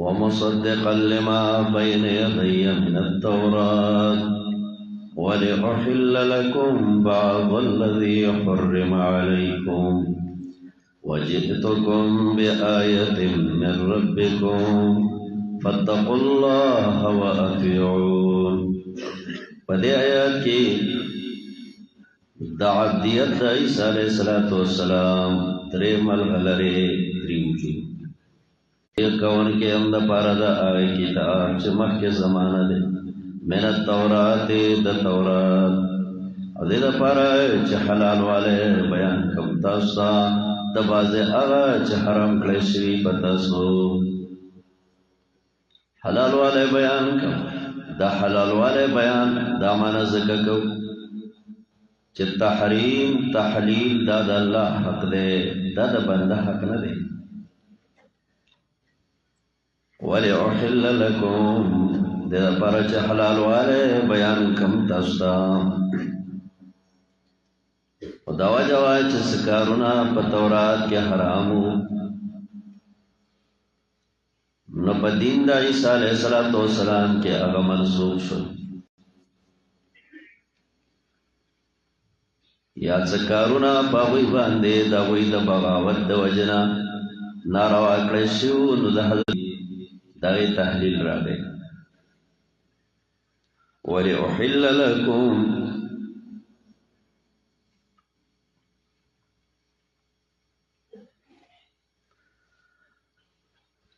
ومصدقا لما بين يدي من التوراة ولأحل لكم بعض الذي حرم عليكم وجئتكم بآية من ربكم فاتقوا الله وأطيعون. پدې آیات کې د عبدیت د عیسی علیه السلام درې ملغلرې درېږي کون کې هم د پاره د هغه کتاب چې مخکې زمانه ده من التورات د تورات او دې لپاره چې حلال والے بیان کوم تاسو د بازه هغه چې حرام کړی شوی په تاسو حلال والے بیان کوم دا حلال والے بیان دا معنا ذکر کو چې تحریم تحلیل دا د الله حق دی دا د بنده حق نه دی. ولأحل لكم دا پر چې حلال والے بیان کوم تاسو او دا وجوه چې سکارونه په تورات کې حرامو نو په دین د عیسی علیه السلام کې هغه منسوخ شو یا سکارونه په وی باندې دا وی د بغاوت د وجنا ناروا کړی شو نو د دغه تحلیل راغی. ولأحل لكم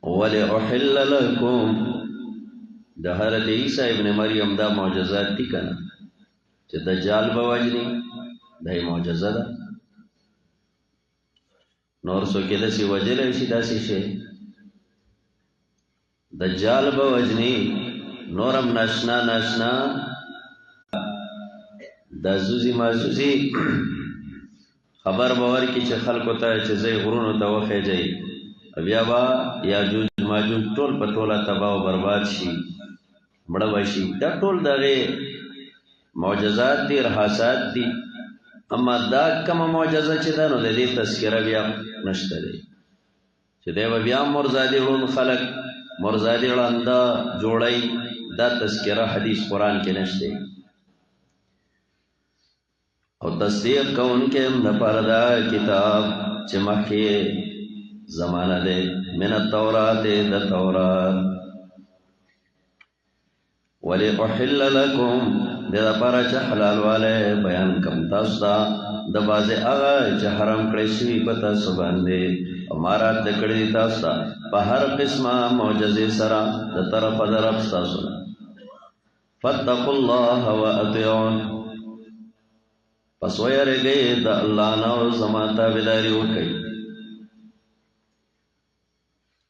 ولأحل لكم د حضرت عیسی ابن مریم دا معجزات دي کنه چې دجال بوجني دای معجزه ده نور سو کې د سی وجل شي داسې شي دجال بوجني نورم ناشنا د زوزي مازوزي خبر باور کی چې خلکو ته چې زې غرونو ته وخه جاي بیا با یاجوج ماجوج ټول په ټوله تباہ او برباد شي مړه وشي دا ټول دغه معجزات دي رحاسات دي اما دا کوم معجزه چې دا نو د دې تذکرہ بیا نشته دی چې دا بیا مرزادي ورون خلق مرزادي وړاندې جوړای دا تذکرہ حدیث قرآن کې نشته او تصدیق کوونکې د پردا کتاب چې مخکې زمانہ دے من التورات د تورات ولأحل لكم د لپاره چې حلال والے بیان کوم تاسو د بازه هغه چې حرام کړی شي په تاسو باندې امارات د کړی تاسو په هر قسمه معجزې سره د طرفه درب تاسو فاتقوا الله واطيعون پس ويرګي د الله نو زما تابعداري وکړي.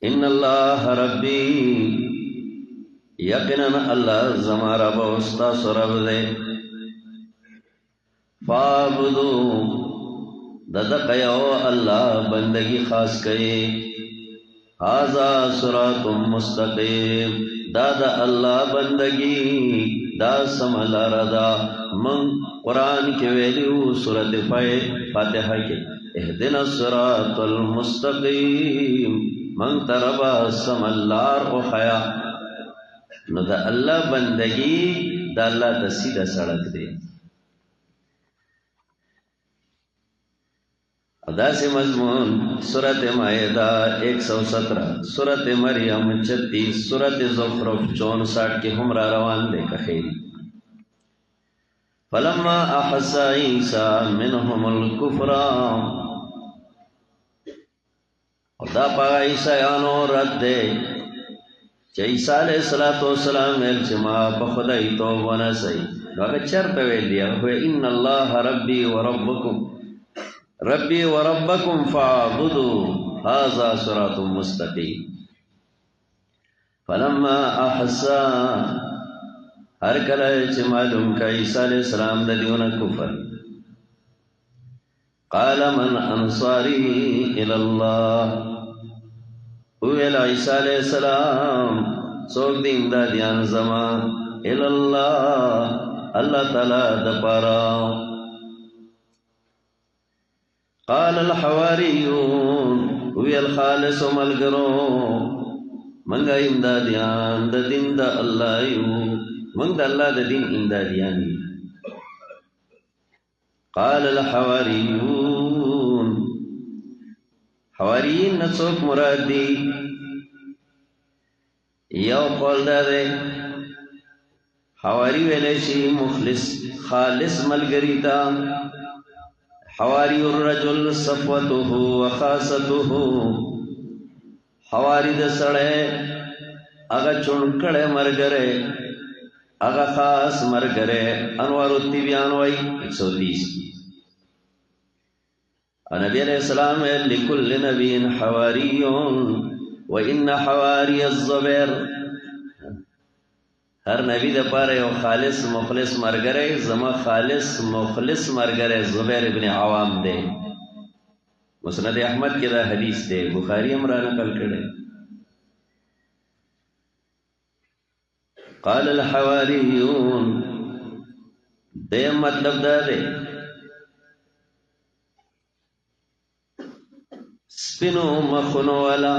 ان الله ربي یقینا الله زما رب او استاد رب دې فعبدو ددق یو الله بندگی خاص کړي هاذا صراط مستقیم دا د الله بندگی دا سملا رضا من قرآن کې ویلو سورۃ فاتحه کې اهدنا الصراط المستقیم من تربا سملار او حیا نو دا الله بندگی دا الله د سیده سړک دی ادا سے مضمون سورۃ مائدہ 117 سورۃ مریم 36 سورۃ زخرف 64 کے ہم روان دے کخیر فلما احس عیسی منهم الكفر خدا پا عیسیانو رد دے چه عیسی علیہ السلام ویل چه ما پا خدای توب ونسی نو اگر چرت ویل دیا ان اللہ ربی وربکم فاعبدو هذا صراط مستقیم فلما احسا ہر کلائے چه معلوم کا عیسی علیہ السلام دلیون کفر قال من انصاری الاللہ اویل عیسی علیہ السلام سوک دین دا دیان زمان الاللہ اللہ تعالی دپارا قال الحواریون وی الخالص ملگرو منگا امدادیان دا دین دا اللہ یو منگ دا اللہ دا دین امدادیان یو قال الحواریون حواریین نسوک مراد دی یو قول دا دے حواری ویلیشی مخلص خالص ملگریتا حواری الرجل صفوته وخاصته حواری دا سڑے اگا چونکڑے مرگرے اگا خاص مرگرے انوار التبیان وائی 130 نبی علیہ السلام لکل نبی حواریون وَإِنَّ حَوَارِيَ الزُّبَيْرِ ہر نبی دا پارے یو خالص مخلص مرگرے زما خالص مخلص مرگرے زبیر ابن عوام دے مسند احمد کی دا حدیث دے بخاری امرا نقل کرے قال الحواریون دے مطلب دا دے سپنو مخنو والا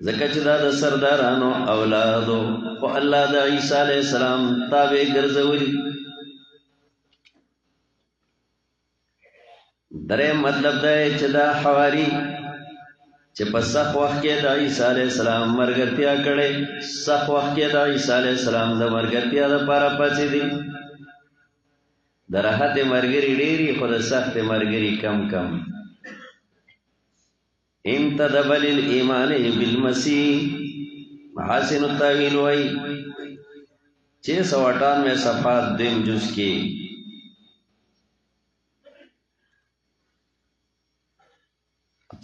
زکه چې دا د سردارانو اولادو خو الله د عیسی علیه السلام تابع ګرځولي درې مطلب دا چې دا حواری چې په سخت وخت کې د عیسی علیه السلام مرګتیا کړي سخت وخت کې د عیسی علیه السلام د مرګتیا لپاره پاتې دي د راحت مرګري ډېری خو د سخت مرګري کم کم انتدب للإيمان بالمسیح محاسن التاویل وائی 698 صفحات دیم جز کی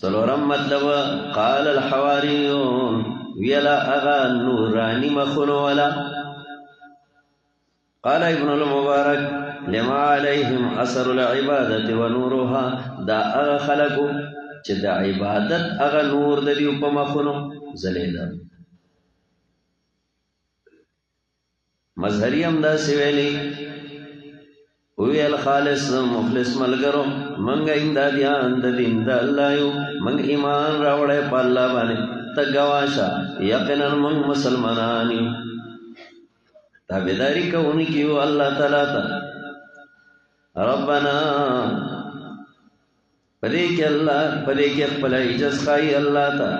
څلورم مطلب قال الحواریون ویلا اغا نورانی مخنو ولا قال ابن المبارک لما علیہم اثر العبادت ونورها دا اغا خلقو چې د عبادت هغه نور د دیو په مخونو ځلېده مظهری هم داسې ویلي ویل خالص مخلص ملګرو منګ امدادیان د دین د الله یو منګ ایمان راوړی په الله باندې ته ګواشه یقینا منګ مسلمانان یو تابعداري کوونکي یو الله تعالی ته ربنا پدې کې الله پدې کې خپل عجز خای الله تا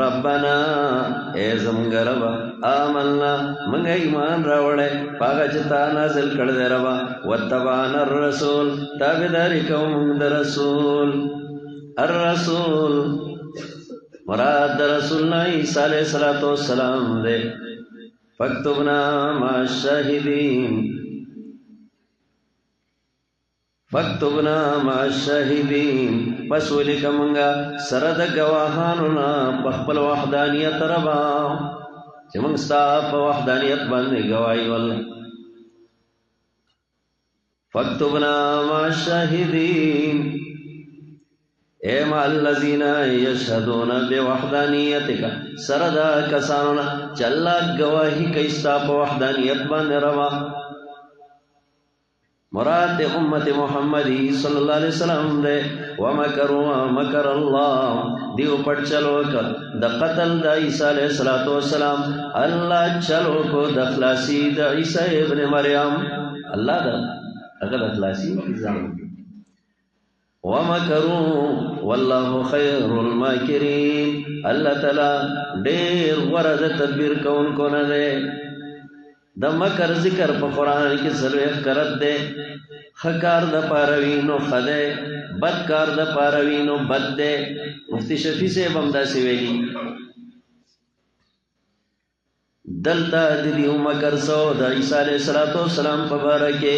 ربنا اے زمونږ رب آمنا موږ ایمان راوړې پاګه چې تا نازل کړ دې رب وتبعنا الرسول تابعداري کوم د رسول الرسول مراد رسول عیسی علیہ الصلوۃ والسلام دې فاكتبنا مع الشاهدين فاكتبنا مع الشاهدين پس ولیک منگا سرد گواهانونا پخپل وحدانیت ربا چه منگ ستا پا وحدانیت باندے گواہی والله فاكتبنا مع الشاهدين اے مع الذین یشهدون بوحدانیتک سرد کسانونا چلا گواہی کئی ستا پا وحدانیت باندے ربا مراد امت محمدی صلی اللہ علیہ وسلم دے ومکروا مکر اللہ دیو پٹ چلو کر دا قتل دا عیسیٰ علیہ السلام اللہ چلو کو دا خلاصی دا عیسیٰ ابن مریم اللہ دا اگر اخلاصی نظام ومکروا واللہ خیر الماکرین اللہ تعالی دیر ورد تدبیر کون کو نہ دے دا مکر ذکر پا قرآن کی سلویخ کرد دے خکار دا پاروینو خدے بدکار دا پاروینو بد دے مفتی شفی سے بمدہ سویلی دلتا دیو مکر سو دا عیسیٰ علیہ السلام پا بارکے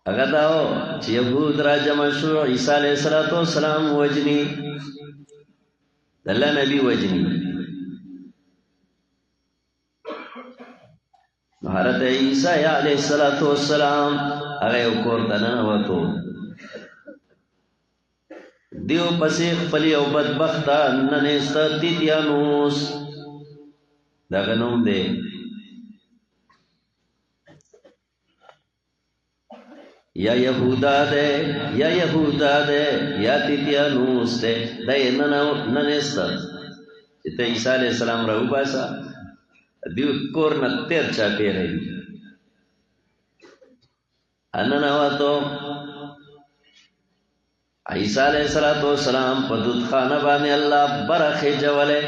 اگر داو چی یهود را جمع شو عیسیٰ علیہ السلام وجنی دلہ نبی وجنی حضرت عیسیٰ علیہ السلام اگر کورتنا وطو دیو پسی خپلی او بدبختا ننستا تیتیانوس دا غنوم دے یا یهودا دے یا یهودا دے یا تیتیانوس دے دا یې ننسته چې ته عیسی علیہ السلام راوباسه دیو کور نه تیر چاپېره دي اننواتو عیسی علیہ السلام په دود خانه باندې الله برخه جوله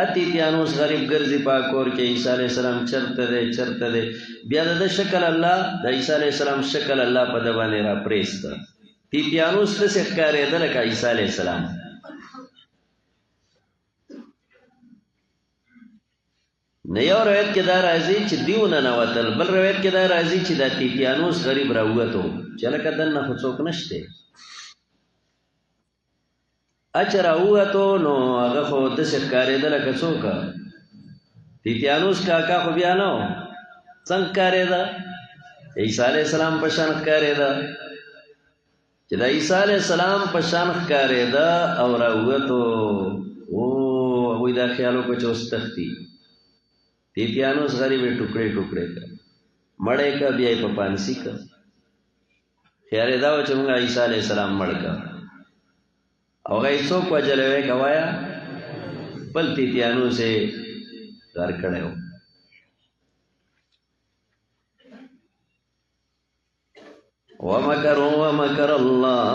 اتیتیانوس غریب ګرځي پاکور کې عیسی علیہ السلام چرته دی بیا د شکل الله د عیسی علیہ السلام شکل الله په د باندې را پریست تیتیانوس ته ښکارې ده لکه عیسی علیہ السلام نه یو روایت کې دا راځي چې دیو نه نوتل بل روایت کې دا راځي چې دا تیتیانوس غریب راووتو چې لکه دنه خو څوک نشته اچھا راووتو نو هغه خو داسې ښکارېده لکه څوک تیتیانوس کاکا خو بیا نه و څنګه ښکارېده عیسی علیہ السلام په شان ښکارېده چې د عیسی علیہ السلام په شان ښکارېده او راووتو هغوی دا خیال وکړو چې اوس تښتي تیتیانوس غریب ټوکړې ټوکړې کړ مړې کا بیا یې په پانسي کړ خیال یې دا و چې موږ عیسی علیہ السلام مړ کړ او هغه یې څوک وژلی وی که وایه بل تیتیانوس یې غر کړی و ومکروا ومکر الله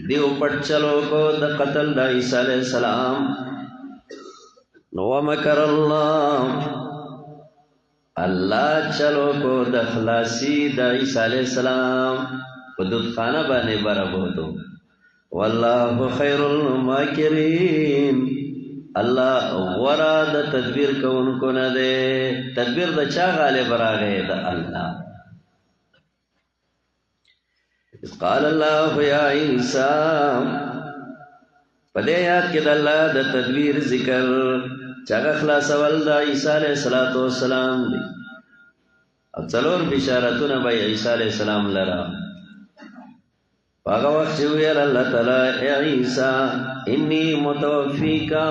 دیو پټ چلو کو د قتل د عیسی علیہ السلام نو ومکر الله الله چلو کو د خلاصی د عیسی علیہ السلام په دود خانه باندې برابرتو والله خیر الماکرین الله غورا د تدبیر کوونکو نه دی تدبیر د چا غالب راغی د الله قال الله یا عیسی په دې آیات کې د الله د تدبیر ذکر چاگه خلاصول دا عیسی علیہ السلام دی او څلور بشارتونه به عیسی علیہ السلام لرا هغه وخت چې ویل الله تعالی ای عیسی انی متوفیکا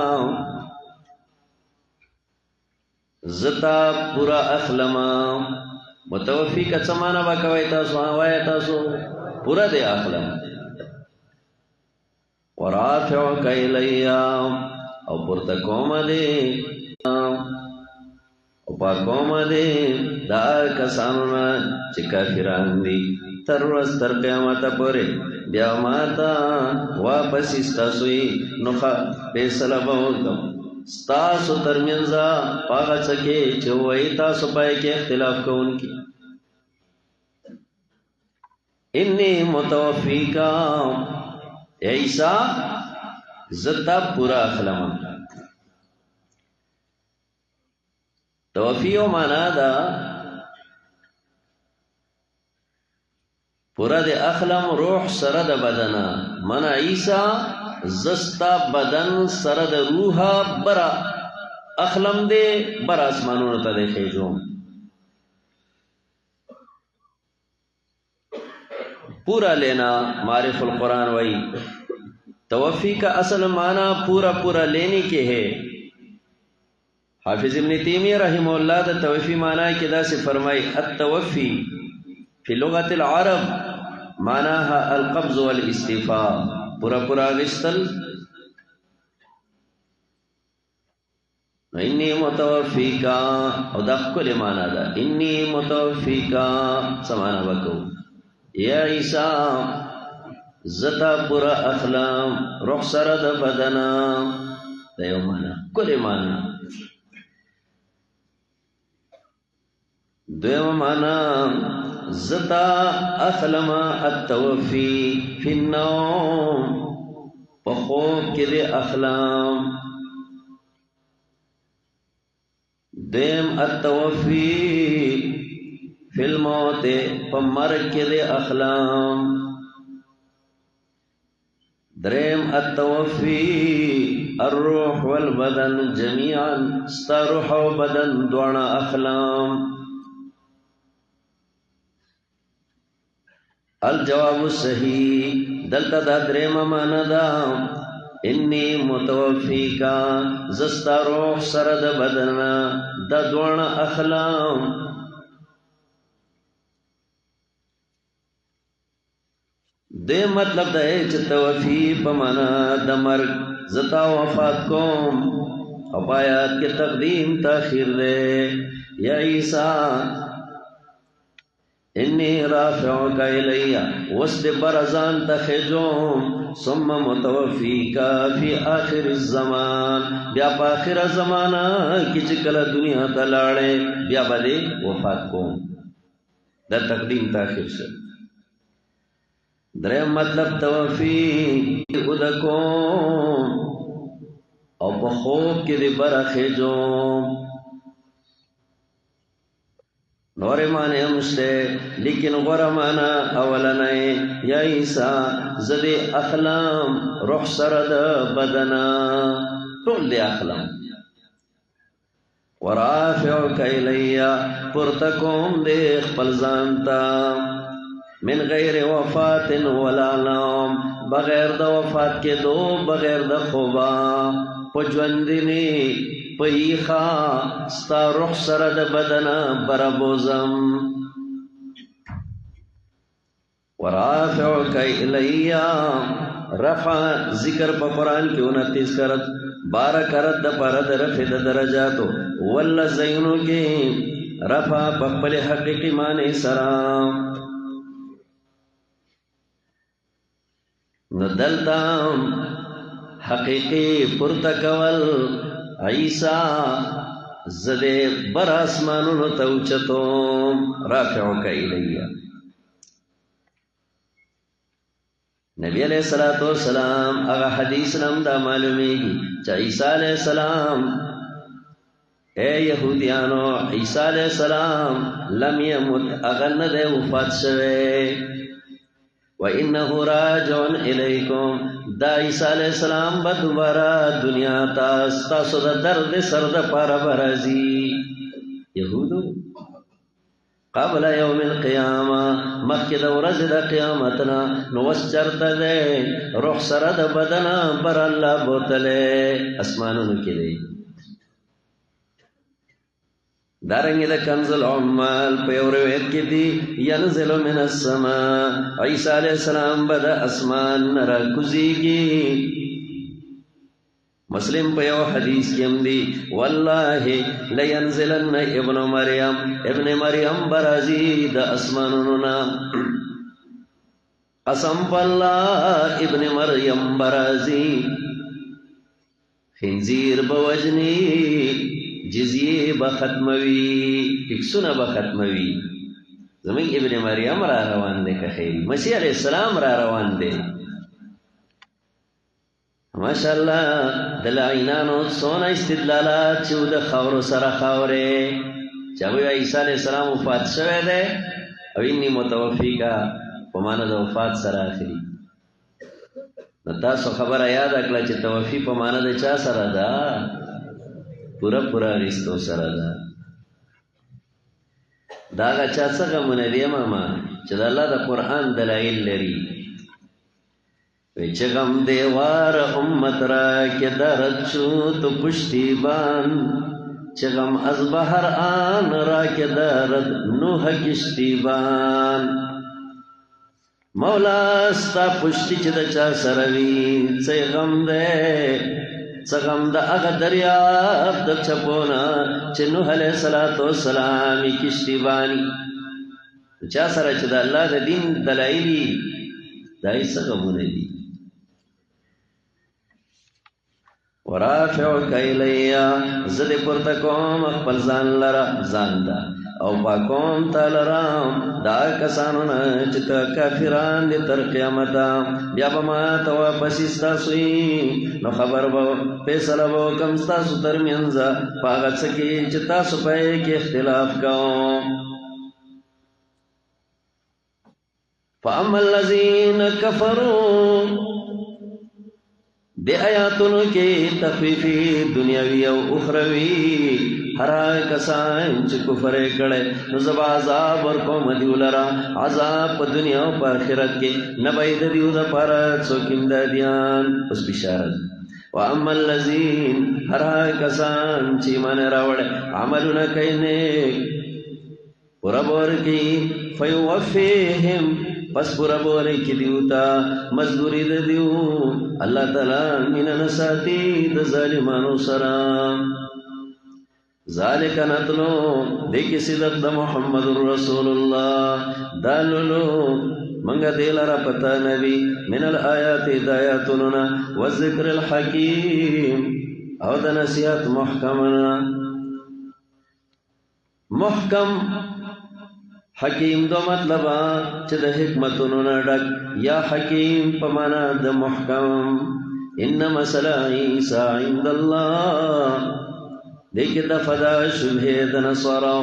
زتا پورا اخلما متوفیکا څه معنا وکوي تاسو وایي تاسو پورا دی اخلم ورافعک الیا او پورته کوم دی او پاکوم دی دا کسانو نه چې کافران دي تر ورځ تر قیامت پورې بیا ماته واپس ستاسوی نو فیصله به وکړم ستاسو ترمنځ هغه څه کې چې وایي تاسو پای کې اختلاف کوونکي انی متوفیکا عیسی زتا پورا اخلم توفیو مانا دا پورا دے اخلم روح سرد بدنا منا عیسی زستا بدن سرد روحا برا اخلم دے برا اسمانون تا دے خیجوم پورا لینا معرف القرآن وئی توفی کا اصل معنی پورا پورا لینے کے ہے حافظ ابن تیمیہ رحمہ اللہ دا توفی معنی کے دا سے فرمائی التوفی فی لغت العرب معناها القبض والاستفاء پورا پورا غشتل انی متوفیکا او دا کل معنی دا انی متوفیکا سمانا بکو یا عیسیٰ زتا پورا اخلام روح سرد بدنا دیو مانا کل مانا دیو مانا زتا اخلم التوفی فی النوم پخوب کی دے اخلام دیم التوفی فی الموت پمرک کی دے اخلام دریم التوفی الروح والبدن جميعا ستا روح و بدن دوانا اخلام الجواب الصحیح دلتا دا دریم مانا دا انی متوفیکا زستا روح سرد بدنا دا دوانا اخلام دے مطلب دے چې توفی په معنا د مرګ زتا وفات کوم او پایات کې تقدیم تاخیر دے یا عیسیٰ انی رافعک الی وسد برزان تخجوم ثم متوفیکا فی آخر الزمان بیا پا آخر زمانہ کی چکل دنیا تلاڑے بیا بدے وفات کوم دا تقدیم تاخیر سے درے مطلب توفی ادکوم او پا خوب کی دی برخجوم نور معنی ہمشتے لیکن غور معنی اولنائے یا عیسیٰ زد اخلام روح سرد بدنا طول دی اخلام ورافعک الیا پرتکوم دیخ پلزانتا من غیر وفات ولا نوم بغیر دا وفات کے دو بغیر دا خوبا پجوندنی پیخا ستا روح سرد بدنا بربوزم ورافعک الیا رفع ذکر پا قرآن کی 29 کرت 12 کرت دا پارد رفع دا درجاتو واللہ زینو کی رفع پخپل حقیقی معنی سرام ندلتام حقیقی پرتکول عیسیٰ زدے بر آسمانونو توچتوم رافعک الیہ نبی علیہ السلام اگا حدیث نم دا معلومی گی چا عیسیٰ علیہ السلام اے یہودیانو عیسیٰ علیہ السلام لم یمت اغن دے وفات شوے وَإِنَّهُ رَاجِعٌ إِلَيْكُمْ دا عیسیٰ علیہ السلام با دوبارہ دنیا تاسو دا درد سرد پارا برازی یہودو قبل یوم القیامة مخی دا ورز دا قیامتنا نوس چرت دے روح سرد بدنا بر اللہ بوتلے اسمانونو کی دے دارنگی دا کنز العمال پیور وید کی دی ینزل من السماء عیسیٰ علیہ السلام بدا اسمان نرا کزیگی مسلم پیو حدیث کیم دی واللہ لینزلن ابن مریم برازی دا اسمانوننا قسم باللہ ابن مریم برازی خنزیر بوجنی جزیه بختموی ٹکسونا بختموی زمین ابن مریم را روان دے که خیری مسیح علیہ السلام را روان دے ماشاءاللہ دلعینانو سونا استدلالات چو دا خورو سر خورے چاہوی عیسیٰ علیہ السلام وفات شوے دے او انی متوفی کا پمانا دا وفات سر آخری نتاسو خبر یاد اکلا چی توفی پمانا دا چا سر دا پورا پورا رشتو سره ده دا هغه چا څه غمونه دي ماما چې د الله د قرآن دلایل لري وی چې غم دیوار امت را کې درد شو تو پشتیبان چې غم از بهر آن را کې درد نوح کشتیبان مولا ستا پشتی چې د چا سره وي څه غم دی سغم دا اغا دریاب دا چپونا چه نوح علیہ السلام کشتی بانی چا سره چه دا اللہ دا دین دلائلی دائی سغمون دی ورافعک الیہ زد پرتکوم اقبل زان لرا زان دا او پاکوم تا لرام دا کسانونا چتا کافران دی تر قیامتا بیا بما توا پسیستا سوئی نو خبر با پیسل با کمستا سو ترمینزا پاغت سکی چتا سو پائے کی اختلاف کاؤں فاما اللذین کفرون دے آیاتونو کی تخفیفی دنیاوی او اخروی ہر کسان چی کفر کڑے نزب عذاب ورکو مدیو لرا عذاب پا دنیا و پا آخرت کے نباید دیو دا پارت سوکم دا دیان اس بشارت واما اللذین ہر کسان چی من راوڑ عملونا کئی نیک پورا بور کی فیوفیہم پس پورا بولی کی دیوتا مزدوری د دیو اللہ تعالی من نساتی د ظالمانو سرام ذالک نتلو دیکھ صدق دا محمد رسول اللہ داللو منگا دیل را پتا نبی من الآیات دایاتننا والذکر الحکیم او دا نصیحت محکمنا محکم حکیم دو مطلبا چه دا حکمتننا ڈک یا حکیم پمانا دا محکم ان مسئلہ عیسیٰ عند اللہ دیکھ دا فدا شبہ دا نصارو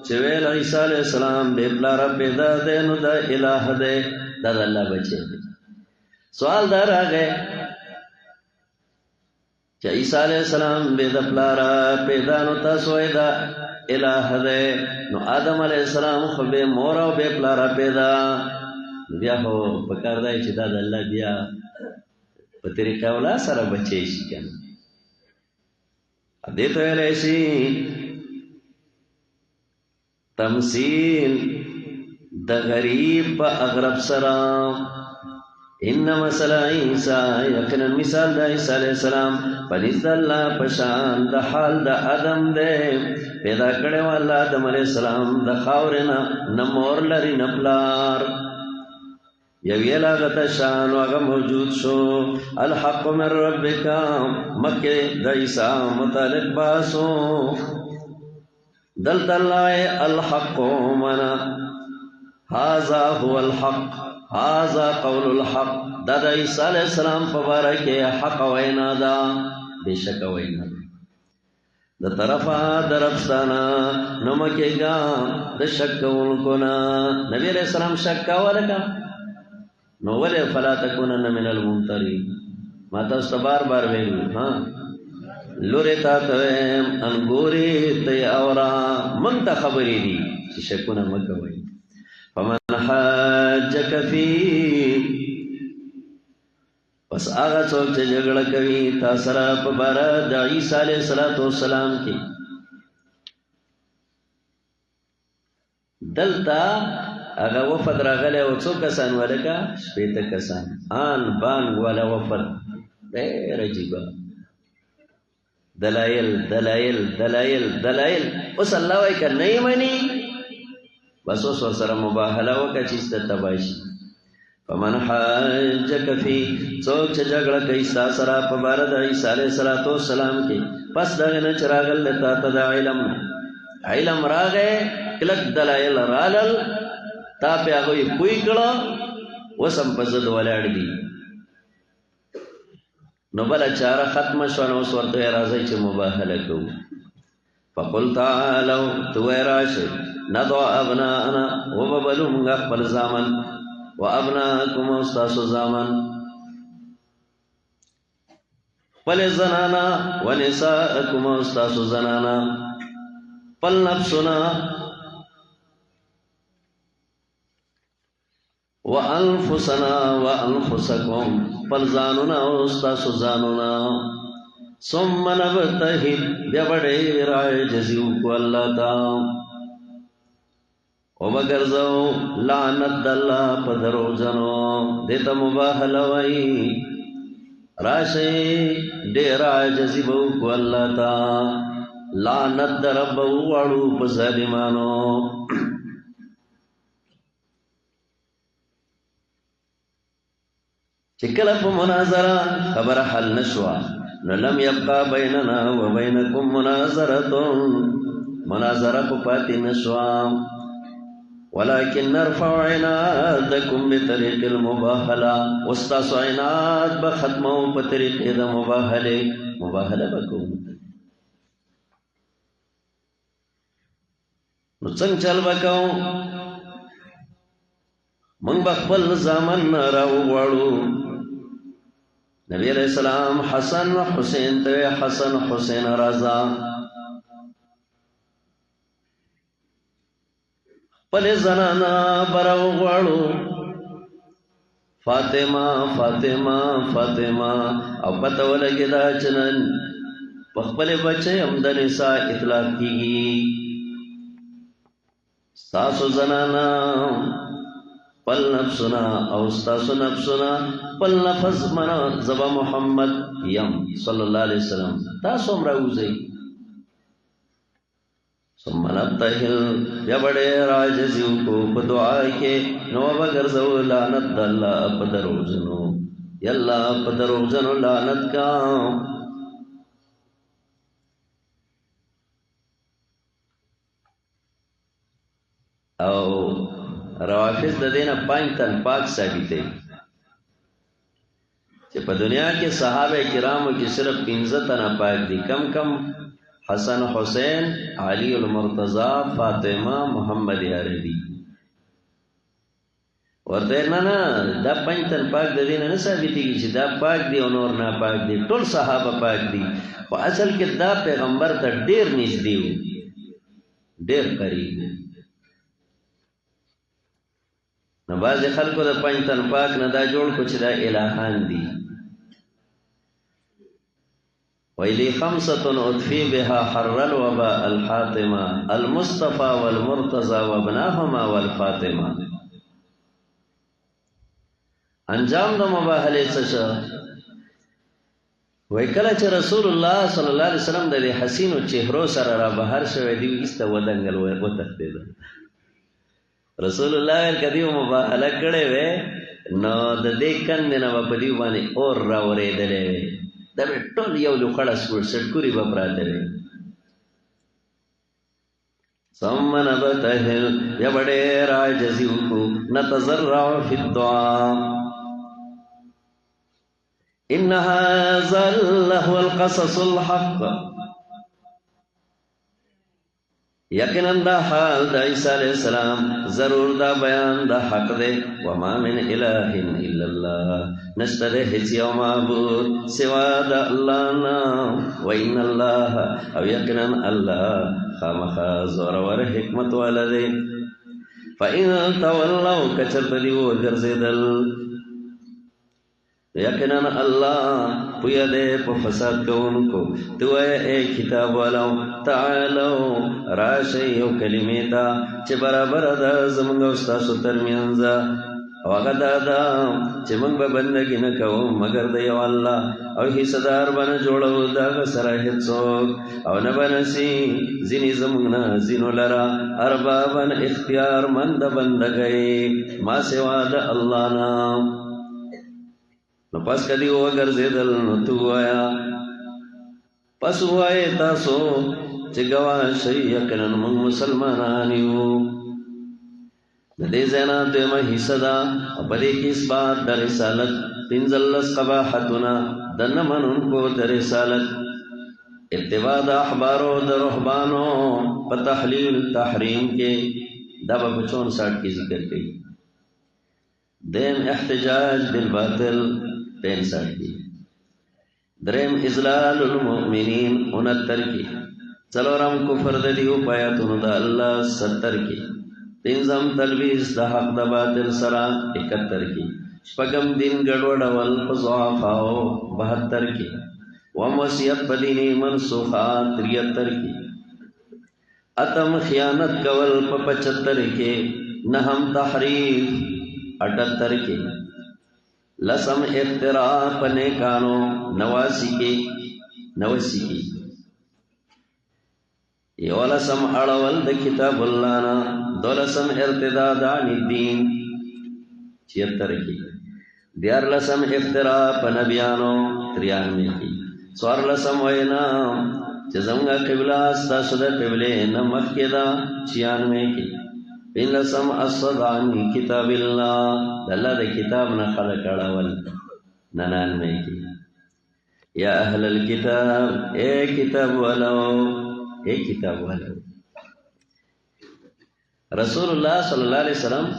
چویل عیسیٰ علیہ السلام بے پلارا پیدا دے نو دا الہ دے دا دا اللہ بچے دے سوال دار آگئے چا عیسیٰ علیہ السلام بے دا پلارا پیدا نو تاسوئی دا الہ دے نو آدم علیہ السلام خو بے مورا و بے پلارا پیدا بیا ہو بکار دائی چی دا دا اللہ بیا پتریقہ اولا سارا بچے شی کن دیتو ایسی تمثیل دا غریب پا اغرب سرام ان مسئلہ عیسیٰ یقینا مثال دا عیسیٰ علیہ السلام پنیز دا اللہ پشان دا حال دا آدم دے پیدا کڑے والا آدم علیہ السلام دا خاورنا نمور لری نپلار یوی لاغت شان واغا موجود شو الحق من ربکا مکہ دا عیسیٰ متعلق باسو دلت اللہ الحق منا هذا هو الحق هذا قول الحق دا دا عیسیٰ علیہ السلام پبارک حق وینا دا بے شک وینا دا طرفا درفستانا نمکے گا دا شک انکونا نبی علیہ السلام شکا ولکا نو ولی فلا تکونن من الممترین ما تاستا بار بار ویلو لوری تا تویم انگوری تی اورا منتا خبری دی چی شکونا مکوئی فمن حاجک فی پس آغا چوک چی جگڑا کوي تاسرا پبارا دا عیسیٰ علیہ السلام کی دلتا اگا وفد راغلے و چو کسان ولکا شپیتا کسان آن بان والا وفد دیر عجیبا دلائل دلائل دلائل دلائل اس اللہ وی کر نہیں منی بس اس وصر مباحلہ وکا چیزتا تباشی فمن حاجک فی چوک چا جگڑا کئیستا سرا پبارد عیسیٰ علیہ السلام کی پس دغن چراغل لتا تدا علم راغے کلک دلائل رالل تا پہ آگوی پوئی کڑا وسم پزد ولیڑ دی نو بلا چارا ختم شوانا اس ورطو ارازی چه مباحلہ کو فقل تعالو تو اراش ندعو ابناءنا وببلو منگا اقبل زامن و ابناءکم استاسو زامن پل زنانا و نساءکم استاسو زنانا پل نفسنا وَأَنفُسَنَا وَأَنفُسَكُمْ فَالْزَانُنَا وَاسْتَاسُ زَانُنَا ثُمَّ نَبْتَهِدْ بِبَڑے رائے جزیو کو اللہ تا وَبَگَرْزَو لعنت اللہ پدرو جنو دیتا مباحلہ وئی راشے ڈیرا جزیبو کو اللہ تا لعنت دربو وڑو پظالمانو چکل پا مناظرہ خبر حل نشوا نلم یبقا بیننا و بینکم مناظرتون مناظرہ کو پاتی نشوا ولیکن نرفع عنادکم بطریق المباحلہ استاس عناد بختمو بطریق دا مباحلے مباحلہ بکو نچنگ چل بکو منگ بخبل زامن راو وارو نبی علیہ السلام حسن و حسین توی حسن حسین رضا پل زنانا براو غوارو فاطمہ فاطمہ فاطمہ او پتہ ولگی دا چنن پخپل بچے امد نساء اطلاق کی ساسو زنانا پل نفسنا او ستاسو نفسنا پل نفس منا زبا محمد یم صلی اللہ علیہ وسلم تاسو امراوزی ثم نبتهل یا بڑے راجزیو کو بدعائی کے نو بگرزو لعنت دا اللہ پدروزنو یا اللہ پدروزنو لعنت کا او روافظ د دینه پنځ تن پاک ثابتې چې په دنیا کې صحابه کرامو کې صرف 15 تن پاک دي کم کم حسن حسین علی المرتضی فاطمه محمد عربی ورته نه دا پنځ تن پاک د دینه نه ثابتېږي چې دا پاک دي او نور نه پاک دي ټول صحابه پاک دي په اصل کې دا پیغمبر ته ډیر نږدې و ډیر قریب نو بعض خلکو د پنځ تن پاک نه دا جوړ کو چې دا الہان دي ویلی خمسة اطفی بها حر الوباء الحاطمة المصطفى والمرتضى وابناهما والفاطمة انجام د مباهله څه وای کله چې رسول الله صلی الله علیه وسلم د حسینو چهرو سره را بهر شوی دی ایسته ودنګل وتښتید رسول الله کدیو مباهله کړي وې نو د دې کند نه په دی باندې اور را ورېدلې دا ټول یو لوخړه سټکوري به پراته وي ثم نبتهل یا بڑے راجزیو کو نتزرع فی الدعاء ان هذا لهو القصص الحق یقینا دا حال دا عیسیٰ علیہ السلام ضرور دا بیان دا حق دے وما من الہ الا اللہ نشتر حج یو معبود سوا دا اللہ نا وین اللہ او یقینا اللہ خامخا زورور حکمت والا دے فَإِن تَوَلَّوْا کچرت دیو گرزیدل یقینا اللہ پویا دے پا فساد کون کو تو اے کتاب والاو تعالو راشی او کلمی تا چه برابر دا زمانگ استاسو ترمینزا وقت دا چه منگ ببندگی نکو مگر دیو اللہ او حصدار بنا جوڑو دا غسراحت سوک او نبنسی زینی زمانگنا زینو لرا اربابن اختیار مند بندگئی ما سوا دا اللہ نام نو پس کدی وګرځیدل نو تو وایا پس وای تاسو چې ګوا شي یقینا موږ مسلمانان یو د دې ځنا د ما حصدا په دې کې اثبات د رسالت پنځلس قباحتنا د نمنون کو د رسالت اتباع د احبارو د رهبانو په تحلیل تحریم کې دا په 64 کې ذکر کړي دیم احتجاج بالباطل 65 کی درم اذلال المؤمنین 69 کی څلورم کفر د دیو پیاتونو د الله 70 کی پنځم تلبیس د حق د باطل سره 71 کی شپږم دین ګډوډول په ضعفاو 72 کی وموصیت بدینی منسوخات 73 کی اتم خیانت کول په 75 کی نهم تحریف 78 کی لسم افتراء پنے کانو 89 کی یو لسم اڑول د کتاب اللہ نا دو لسم ارتداد عن الدین 76 کی دیار لسم افتراء پنبیانو 93 کی سوار لسم وینا چزمگا قبلہ استاسو دا قبلے نمک کی دا 96 کی ان لسم الصدعن کتاب اللہ اللہ دے کتاب نا خلق اڑاول 99 کی یا اہل الكتاب اے کتاب والو رسول اللہ صلی اللہ علیہ وسلم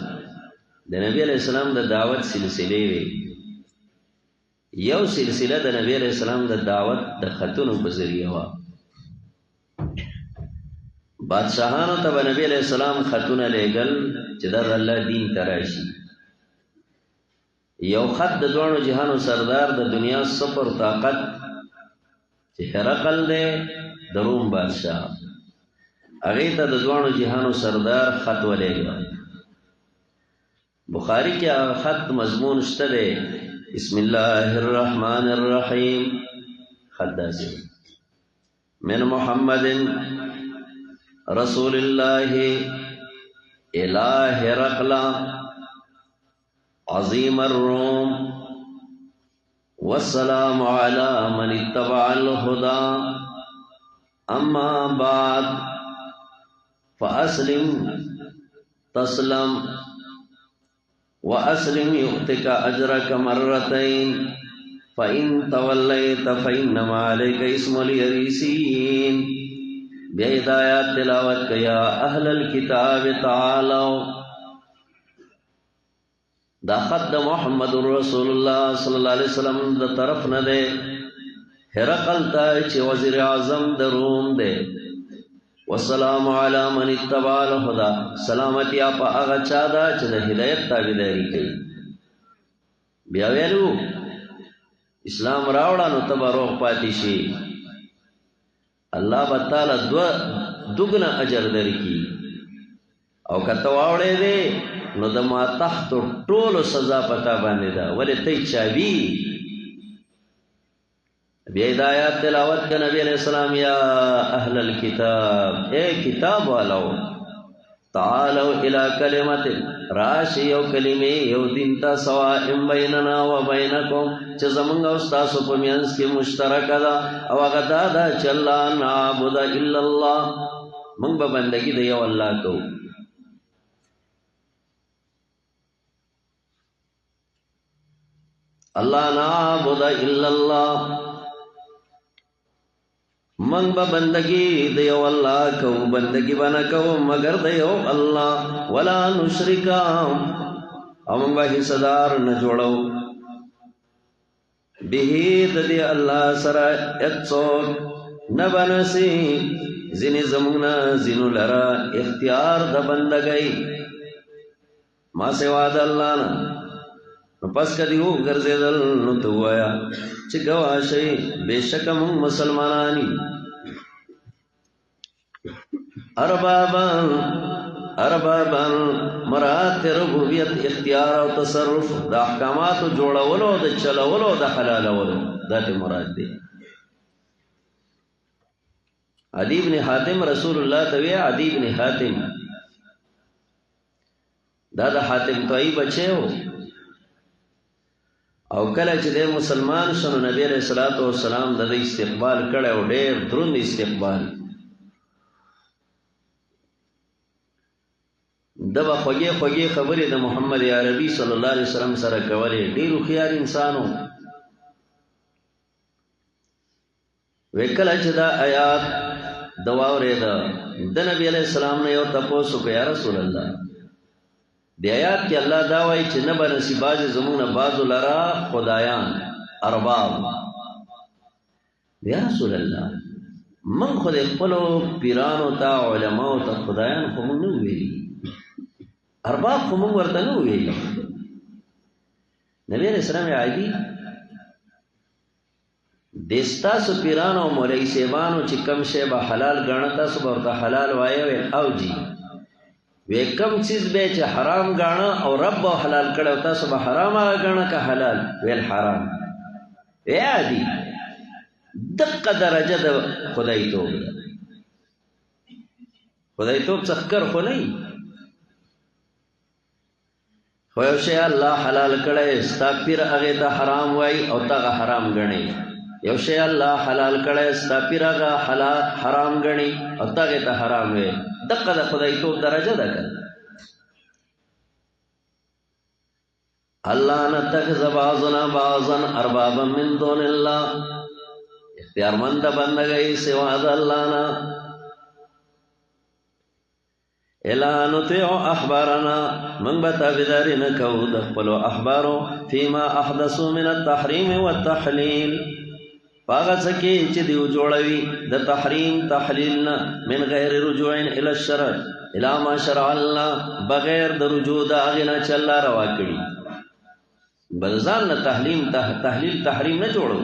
دے نبی علیہ السلام دا دعوت سلسلے وی یو سلسلہ دا نبی علیہ السلام دا دعوت دا خطونو بذریعہ وا بادشاہانو تب نبی علیہ السلام خطون لے گل چدر اللہ دین تراشی یو خط د دوانو جہانو سردار د دنیا سپر طاقت چه هرقل دے دروم بادشاہ اغیتا د دوانو جہانو سردار خط ولے گا بخاری کې خط مضمون شته دی بسم الله الرحمن الرحیم خط داسې من محمد رسول الله الى هرقل عظیم الروم والسلام على من اتبع الهدى اما بعد فاسلم تسلم واسلم يؤتك اجرك مرتين فان توليت فانما عليك اسم اليريسين بهدايات تلاوت يا اهل الكتاب تعالوا دا خط محمد رسول الله صلی الله علیه وسلم د طرف نه ده هرقل ته چې وزیر اعظم د روم ده والسلام علی من اتبع الهدى سلامتی په هغه چا ده چې د هدایت تابعداري کوي بیا ویلو اسلام راوړه نو تبه روغ پاتې شي الله به تعالی دوګنا اجر درکړي او کته واوړې دې نو د ما تحت ټولو سزا پتا باندې ده ولې ته چاوي بیا ہدایات تلاوت کا نبی علیہ السلام یا اہل الكتاب اے کتاب والو تعالوا الى کلمت راشی یو کلمه یو دین تا سواء بیننا و بینکم چې زمونږ او تاسو په میانس کې مشترک ده او هغه دا ده چې الله نعبد الا الله موږ به بندګي د یو الله کوو اللہ نعبد الا اللہ من با بندگی دیو اللہ کو بندگی بنا کو مگر دیو اللہ ولا نشرکا امن با حصدار نجوڑو بہید دی اللہ سرا اتسوک نبنسی زنی زمونا زنو لرا اختیار دا بندگی ما سوا دا اللہ نا پس کدی ہو گرزیدل نو تو آیا چی گواشی بے شک من مسلمانانی اربابان مرات ربوبیت اختیار و تصرف دا احکامات جوڑولو دا چلولو دا حلالولو دا تی مراد دی عدی بن حاتم رسول اللہ توی عدی بن حاتم دا حاتم توئی بچے ہو او کله چې د مسلمان شنو نبی علیہ الصلوۃ والسلام د استقبال کړه او ډېر دروند استقبال دغه خوږې خبرې د محمد عربي صلی الله علیه وسلم سره کولې ډېر خيار انسانو وکړه چې دا آیات دوا ورېدا د نبی علیہ السلام نه یو تاسو کو یا رسول الله دی آیات کې الله دا وایي چې نه به نصیباز زمونږ نه بازو لرا خدایان ارباب یا رسول الله من خو د خپلو پیرانو ته علماو ته خدایان خو موږ نه ویلي ارباب خو موږ ورته نه ویلي نبی علیہ السلام عادي د ستاسو پیرانو او مولوي صاحبانو چې کم شی به حلال ګڼه تاسو به ورته حلال وایي او جی وی کم چیز بے چه حرام گانا او رب و حلال کڑا و تاسو با حرام آگا گانا کا حلال ویل حرام وی آدی دقا درجه دا خدای توب دا خدای توب سخکر خو نئی خویو شی اللہ حلال کڑا استا پیر اغیتا حرام وائی او تا غا حرام گنی یو شی اللہ حلال کڑا استا پیر اغا حرام گنی او تا غیتا حرام وی دقه د خدای توب درجه ده کړه الله نتخذ بعضنا بعضا اربابا من دون الله اختیارمند بندګي سوا د الله نه الا نطيع احبارنا من بتابداري نکو د خپل احبارو فيما احدثوا من التحريم والتحليل پاگا سکی چی دیو جوڑوی دا تحریم تحلیلنا من غیر رجوع الى الشرع الى ما شرع اللہ بغیر دا رجوع دا آغینا چا اللہ روا کری بلزان نا تحلیل تحریم نا جوڑو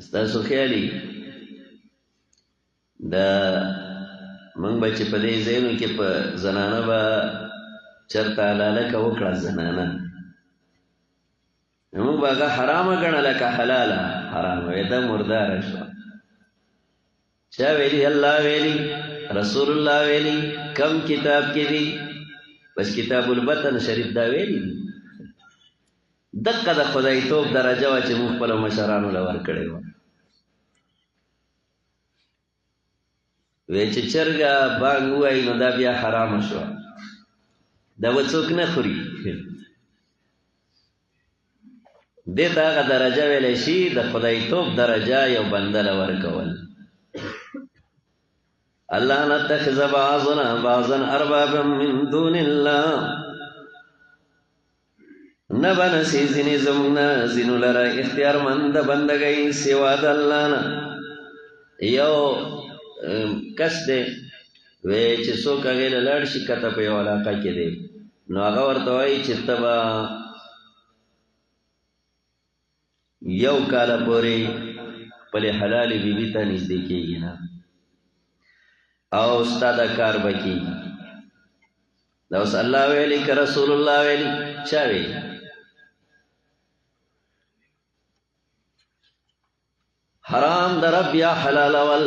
ستاسو خیالي دا موږ به چې په دې ځایونو کې په زنانه به چرته لالکه وکړه زنانه موږ به هغه حرامه ګڼله که حلاله حرامه وې دا مرداره شوه چا ویلي الله ویلي رسول الله ویلي کم کتاب کې دي بس کتاب البطن شریف دا ویلي دي دقه د خدایتوب درجه وه چې موږ خپلو مشرانو له ورکړې وه وی چې چرګه بانګ ووایي نو دا بیا حرامه شوه دا به څوک نه خوري دې ته هغه درجه ویلی شي د خدایتوب درجه یو بنده له ورکول الله نتخذ بعضنا بعضا اربابا من دون الله نبنسی زنی زمنا زنو لرا اختیار مند بندگئی سوا د الله نه یو کس دی وی چې څوک هغې له لاړ شي کته په یو علاقه کې دی نو هغه ورته وایي چې ته به یو کاله پورې خپلې حلالې بیبي ته نږدې کېږي نه او ستا دا کار به کېږي دا اوس الله ویلي که رسول الله ویلي چا ویلي حرام د رب یا حلالول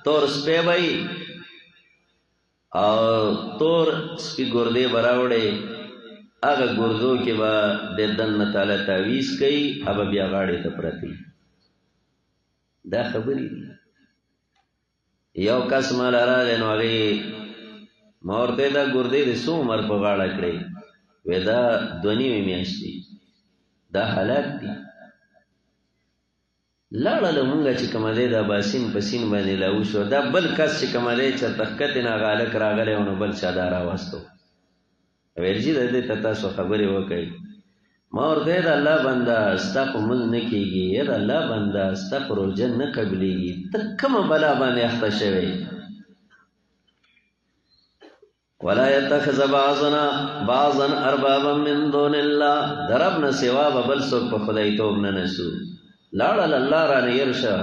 تور سپی بئی او تور سپی گردے براوڑے اگا گردو کے با دن تعالی تاویز کئی اب بیا غاڑی تا پرتی دا خبری دی یو کس مال را دینو آگئی مورتے دا گردے دی سو عمر پا غاڑا کڑی وی دا دونی میں میاشتی دا حالات دی لاړه له مونږه چې کومه دی دا باسین په سین باندې لاو شو دا بل کس چې کومه دی چېرته ښکتې نه هغه هلک راغلی و نو بل چا دا راوستو ویل جي د دې ته تاسو خبرې وکئ ما ورته د الله بنده ستا خو مونځ نه کېږي د الله بنده ستا خو روژه نه قبلېږي ته کومه بلا باندې اخته شوی ولا يتخذ بعضنا بعضا اربابا من دون الله د رب نه سوا به بل څوک په خدایتوب نه نسو لاړل الله را نه يرشه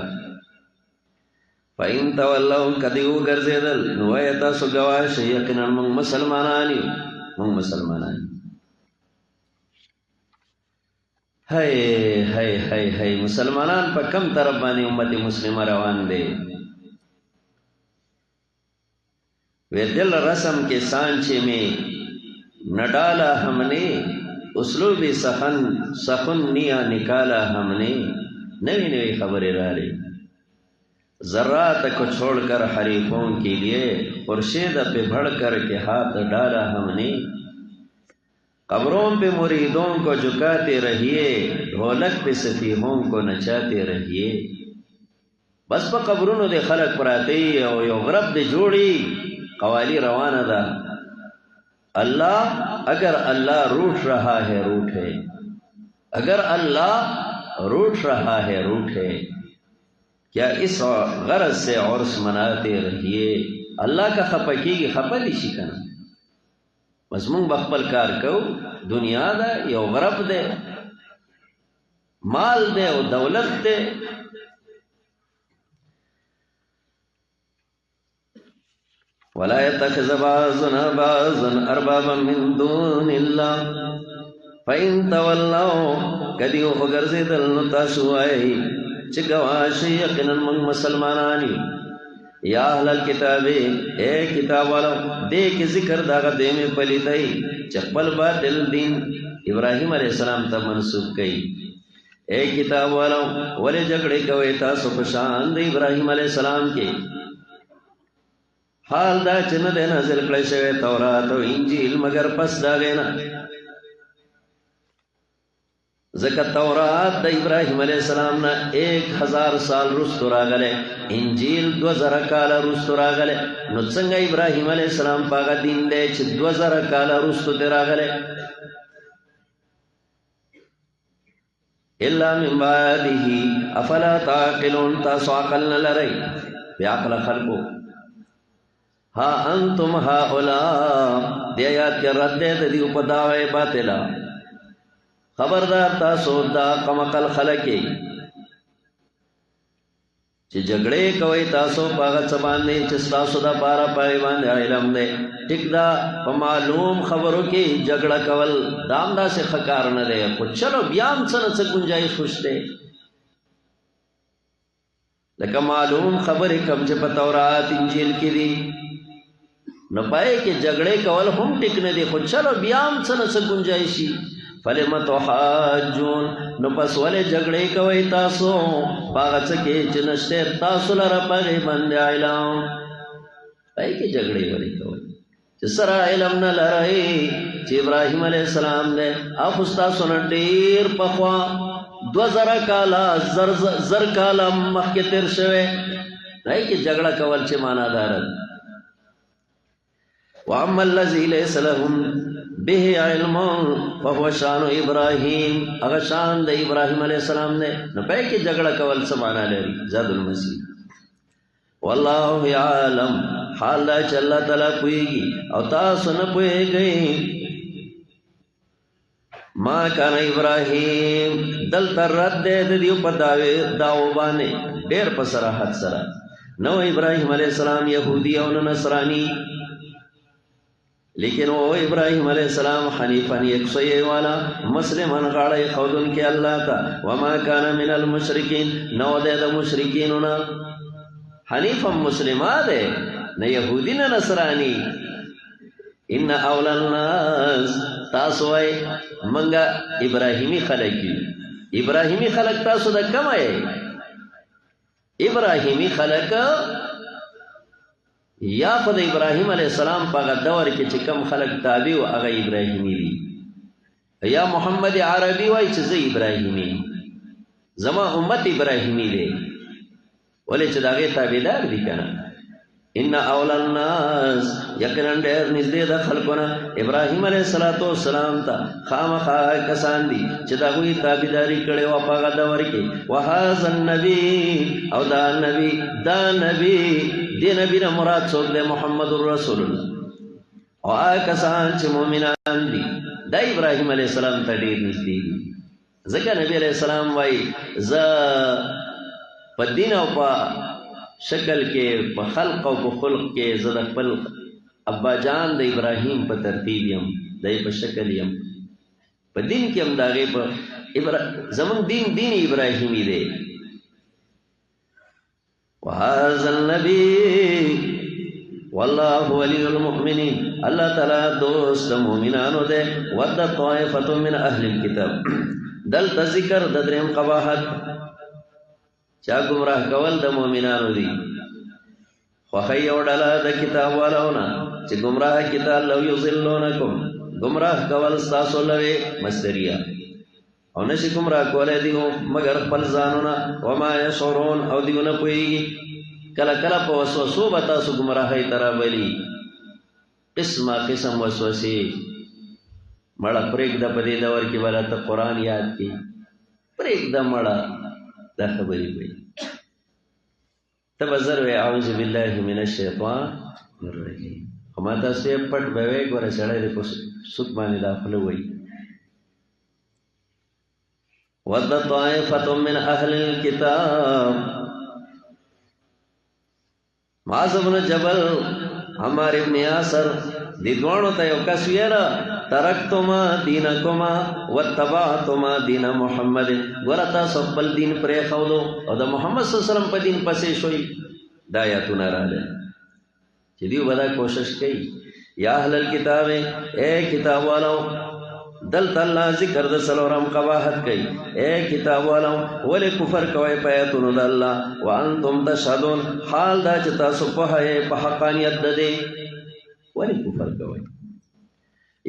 فإن تولوا کدی وګرځېدل نو وایه تاسو ګواه شئ یقینا موږ مسلمانان یو موږ مسلمانان هی هی هی هی مسلمانان په کم طرف باندې امت مسلمه روان دی وی دل رسم کے سانچے میں نہ ڈالا ہم نے اسلوب سخن نیا نکالا ہم نے نئی نئی خبریں رہی ذرات کو چھوڑ کر حریفوں کے لیے خورشید پہ بڑھ کر کے ہاتھ ڈالا ہم نے قبروں پہ مریدوں کو جھکاتے رہیے ڈھولک پہ سفیہوں کو نچاتے رہیے بس پا قبرونو دے خلق پراتی او یو غرب دے جوڑی قوالی روانہ دا اللہ اگر اللہ روٹ رہا ہے روٹھے اگر اللہ روٹ رہا ہے روٹھے کیا اس غرض سے عرس مناتے رہیے اللہ کا خپکی کی خپلی شکنا مضمون بخپل کار کو دنیا دا یو غرب دے مال دے او دولت دے ولا يتخذ بعضنا بعضا اربابا من دون الله فإن تولوا کدیو وګرځیدل نو تاسو وایي چې ګواه شئ یقینا موږ مسلمانان یو یا اهل الکتاب اے کتاب والو دې کې ذکر داغه دې مې پلیتای چې خپل باطل دین ابراهیم علیه السلام ته منسوب کړي اے کتاب والو ولې جګړې کوي تاسو په شان د ابراهیم علیه السلام کې حال دا چې نه دی نازل کړی شوی تورات او انجیل مگر پس د هغې نه ځکه تورات د ابراهیم علیه السلام نه 1000 سال وروستو راغلی انجیل 2000 کاله وروستو راغلی نو څنګه ابراهیم علیه السلام په هغه دین دی چې 2000 کاله وروستو دی راغلی الا من بعده افلا تعقلون تاسو عقل نه لرئ بې عقله خلکو ها انتم هؤلاء دی آیات کې رد دی د دې په دعوی باطله خبردار تاسو دا قمقل خلقی چې جګړې کوي تاسو پاغه څه باندې چې تاسو د پاره پای باندې علم دی ټیک دا په معلوم خبرو کې جګړه کول دام دا څه خکار نه دی خو چلو بیا هم څه گنجائش خوشته لکه معلوم خبرې کم چې په تورات انجیل کې دي نو پای کې جګړې کول هم ټیک نه دی خو چلو بیا هم څه گنجائشي فلم تحاجون نو پس ولې جګړې کوي تاسو باغ څه کې چې نشته تاسو لره پغه باندې علم پای کې جګړې ولې کوي چې سره علم نه لري چې ابراهيم عليه السلام دې اخو تاسو نن ډیر پخوا 2000 کاله زر کاله مخکې تیر شوه نه کې جګړه کول چې معنا دار واما الذي ليس لهم به علم فهو شان ابراهيم هغه شان د ابراهيم عليه السلام نه نو پای کې جګړه کول څه معنا لري زاد المسيح والله يعلم حال چې الله تعالی کوي او تاسو نه پوهیږئ ما کان ابراهيم دل ترد د دیو پداوي داو باندې ډېر په صراحت سره نو ابراهيم عليه السلام يهودي او نصراني لیکن وہ ابراہیم علیہ السلام حنیفاً یکسوئی والا مسلمان غاڑی خودن کے اللہ تا وما کانا من المشرکین نو دے دا مشرکینونا حنیفاً مسلمہ دے نہ یہودی نہ نصرانی ان اولا الناس تاسوئی منگا ابراہیمی خلقی ابراہیمی خلق تاسو دا کم ہے ابراہیمی خلق یا خود ابراہیم علیہ السلام پاگا دور کے چکم خلق تابع و اغا ابراہیمی دی یا محمد عربی وائی چیز ابراہیمی زما امت ابراہیمی دے ولی چیز آگے تابعدار دی کنا ان اولا الناس یقنن دیر نزدے دا خلقونا ابراہیم علیہ السلام تا خام خواہ کسان دی چیز آگوی تابعداری کڑے و پاگا دور کے وحاظ النبی او دا نبی دی نبی نا مراد سوک دے محمد الرسول اللہ او آکسان چی مومنان دی دا ابراہیم علیہ السلام تا دیر نزدی دی ذکر نبی علیہ السلام وائی زا پا دین او پا شکل کے پا خلق او پا خلق کے زدق پل ابا جان دا ابراہیم پا ترتیب یم دا پا شکل یم پا دین کی ام داغے پا زمان دین ابراہیمی دے وهذا النبي والله ولي المؤمنين الله تعالی دوست مومنانو دے ود طائفه من اهل الكتاب دل ذکر د دریم قباحت چا گمراه کول د مومنانو دی خو خیو ډلا د کتاب والاونا چې گمراه کتاب لو یضلونکم گمراه کول تاسو لوي مصدریه او نشی گمراه کولای دیو مگر خپل ځانونه وما یشعرون او دیو نه پوهیږي کله کله په وسوسو به تاسو گمراهی ترابلی قسمه قسم وسوسې مړه پرېږده په دې دور کې به راته قرآن یاد کړي پرېږده مړه دا خبرې وایي ته به زر وایې اعوذ بالله من الشیطان الرجیم خو ما تاسو یې پټ به وایې ګوره سړی دې په سوک باندې دا خوله وایي ود طائفة من اهل الكتاب معاذ بن جبل عمار ابن یاسر دی دوانو تا یو کس ویلا ترکتما دینکما واتبعتما دین محمد ورتا سبل دین پر خولو او دا محمد صلی اللہ علیہ وسلم پا دین پسے شوئی دا آیاتونا را لے چی دیو بدا کوشش کئی یا اہل الكتاب اے کتاب والاو دلت اللہ ذکر دا سلورم قباحت کئی اے کتاب والاو ولی کفر کوئی پیتونو دا اللہ وانتم تشہدون حال دا چتا سپہے پا حقانیت دا دے ولی کفر کوئی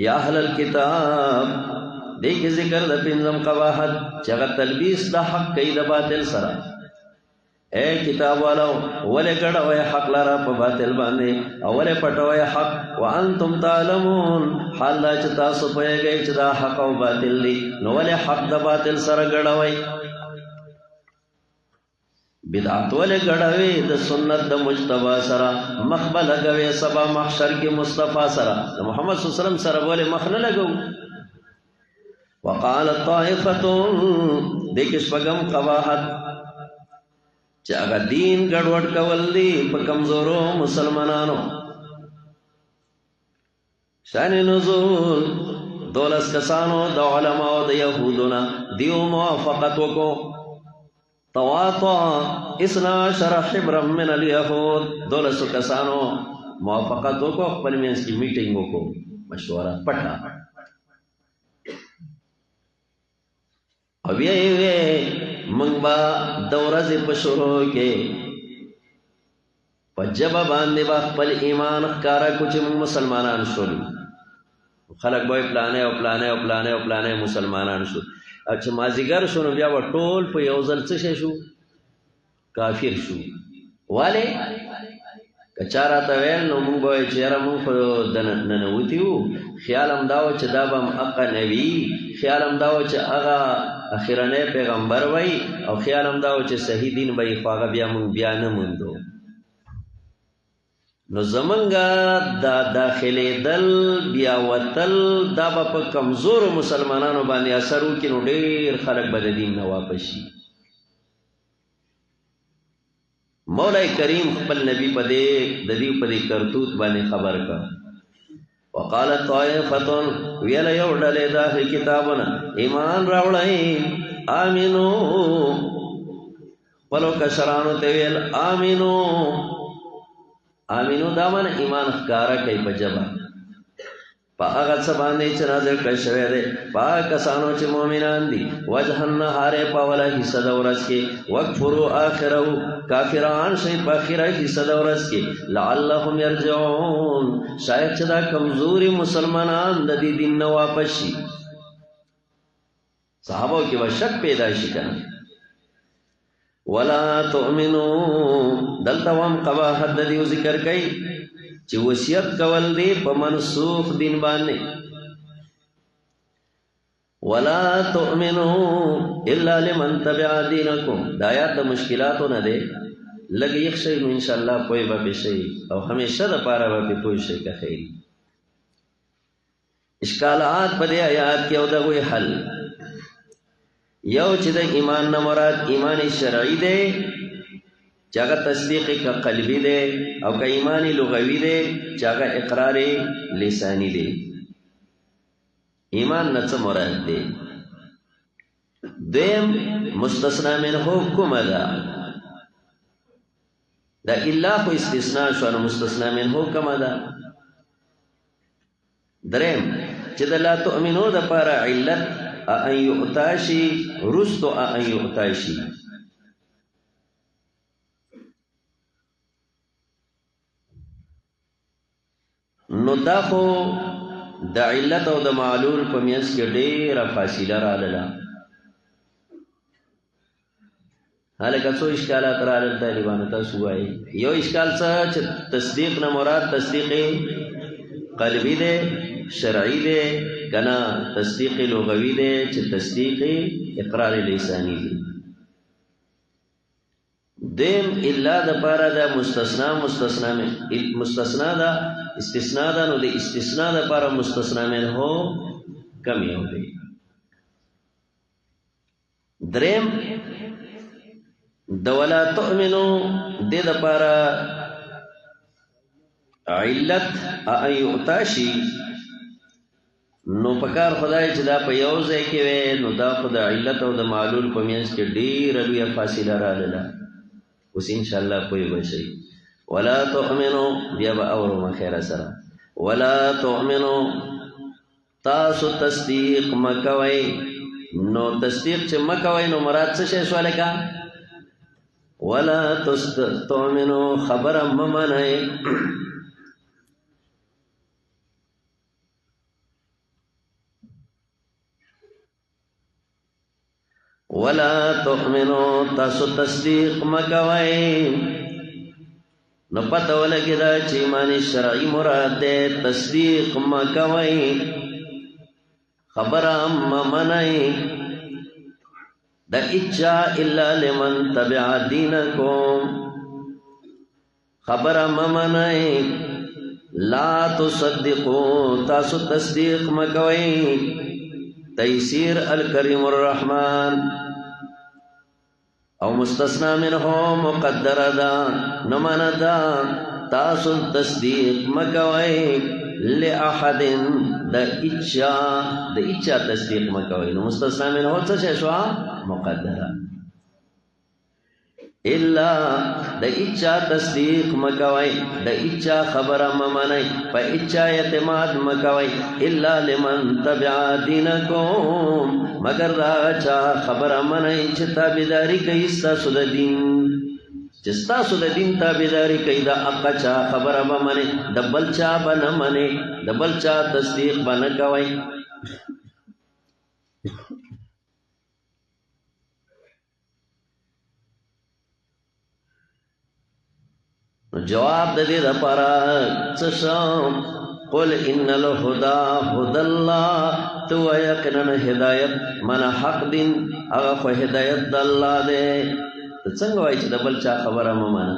یا اہل الكتاب دیکھ ذکر دا پنزم قباحت چگہ تلبیس دا حق کئی دا باطل سرا اے کتاب والاو ولی گڑوئے حق لارا پا باطل باندے اولی پٹوئے حق وانتم تعلمون حال دا چتا سپوئے گئی چدا حق و باطل لی نو ولی حق دا باطل سر گڑوئے بدعات ولی گڑوئے دا سنت دا مجتبہ سرا مخبل گوئے سبا محشر کی مصطفیٰ سرا دا محمد صلی اللہ علیہ وسلم سر ولی مخن لگو وقال الطائفتون دیکھ شپگم قباحت چې هغه دین ګډوډ کول دي په کمزورو مسلمانانو. شان نزول 12 کسانو د علماء د یهودونه دیو موافقت وکړو. تواطع 12 حبرا من اليهود 12 کسانو موافقت وکړو، خپل منځ کې میټینګ وکړو، مشوره پټه. او بیا یې موږ به د ورځې په شروع کې په ژبه باندې به خپل ایمان ښکاره کړو چې موږ مسلمانان شولو. خلک به پلانې او پلانې او پلانې او پلانې مسلمانان شو. او چې مازدیګر شو نو بیا به ټول په یو ځل څه شو؟ کافر شو. ولې؟ که چا راته ویل نو موږ به وایو چې یاره موږ خو ننوتي وو، خیال هم دا و چې دا به هم حقه نه وي، خیال هم دا و چې هغه اخرنی پیغمبر وی، او خیال هم دا و چې صحیح دین به یې خو هغه بیا موږ بیا نه موندو. نو زمونږه دا داخلېدل بیا وتل دا به په کمزورو مسلمانانو باندې اثر وکړي، نو ډېر خلک به د دین نه واپس شي. مولا کریم خپل نبی په دې کرتوت باندې خبر کړ. وقالت طائفة ویل یو ډلې د اهل کتابونه ایمان راوړئ، آمینو خپلو کشرانو ته ویل آمینو. آمینو دا معنی ایمان ښکاره کوي په ژبه، په هغه څه باندې چې نازل کړی شوی دی، په هغه کسانو چې مؤمنان دي. وجه النهار په اوله حصه د ورځ کې، وکفروا آخره کافران شئ په اخره حصه د ورځ کې. لعلهم یرجعون شاید چې دا کمزوري مسلمانان د دې دین نه واپس شي. صحابو کې به شک پیدا شي کنه. ولا تؤمنو دلته هم قباحت د دې ذکر کوي چې وصیت کول دی په منسوخ دین باندې. ولا تؤمنو الا لمن تبع دینکم دا آیات د مشکلاتو نه دی، لږ یخ شئ نو انشاءالله پوی به شئ، او همیشه دپاره به پوی شئ که خیري. اشکالات په دې آیات کې او دغوی حل یو چې د ایمان نه مراد ایمان شرعي دی چې هغه تصدیق قلبي دی، او که ایمان لغوي دی چې هغه اقرار لساني دی. ایمان نه څه مراد دی؟ دویم مستثنا منه کومه ده؟ دا الا خو استثناء شو، نو مستثنا منه کومه ده؟ دریم چې د لا تؤمنو دپاره علت ان یؤتا شي، رستو ان یؤتا شي. نو دا خو د علت او د معلول په منځ کې ډېره فاصله راغله. هلکه څو اشکالات راغلل طالبانو، تاسو وایئ. یو اشکال څه چې تصدیق نه مراد تصدیق قلبي دی، شرعي دی، که نه تصدیق لغوي دی چې تصدیق اقرار لساني دی. دیم الا د پاره د مستثنا دا استثناء ده، نو د استثناء د پاره مستثنا منه کم یو دی. دریم د ولا تؤمنو د پاره علت ان یؤتا شي، نو پکار خدای چې دا په یو ځای کې وي، نو دا خو د علت او د معلول په منځ کې ډېره لویه فاصله راغله. اوس انشاءالله پوی به شئ. ولا تؤمنو بیا به اورو خیره سره. ولا تؤمنو تاسو تصدیق مکوئ. نو تصدیق چې مکوئ نو مراد څه شی شو لکه؟ ولا تؤمنو خبره مه منئ. ولا تؤمنو تاسو تصدیق مکوئ. نو پته ولګی دا چې ایمان شرعي مراد دی، تصدیق مکوئ، خبره مه منئ. د اچا الا لمن تبع دینکم خبره مه منئ. لا تصدقو تاسو تصدیق مکوئ. تیسیر الکریم الرحمن او مستثنا منه مقدر دا نمانا دا تاسو تصدیق مکوئی لأحد دا اچا تصدیق مکوئی نو مستثنا منه څه شوا مقدر الا دا اچا تصدیق مکوئی دا اچا خبر ممنئی پا اچا اعتماد مکوئی الا لمن تبع دینکم مگر دا چا خبر منئی چه تابداری کئی ستاسو دا دین چه ستاسو دا دین تابداری کئی دا اقا چا خبر بمنئی دا بل چا بنمنئی دا بل چا تصدیق بنکوئی جواب د دې لپاره څه شم قل ان الهدى هدى الله تو یقینا هدایت من حق دین هغه خو هدایت د الله دی څنګه وایي چې د بل چا خبره مې مانه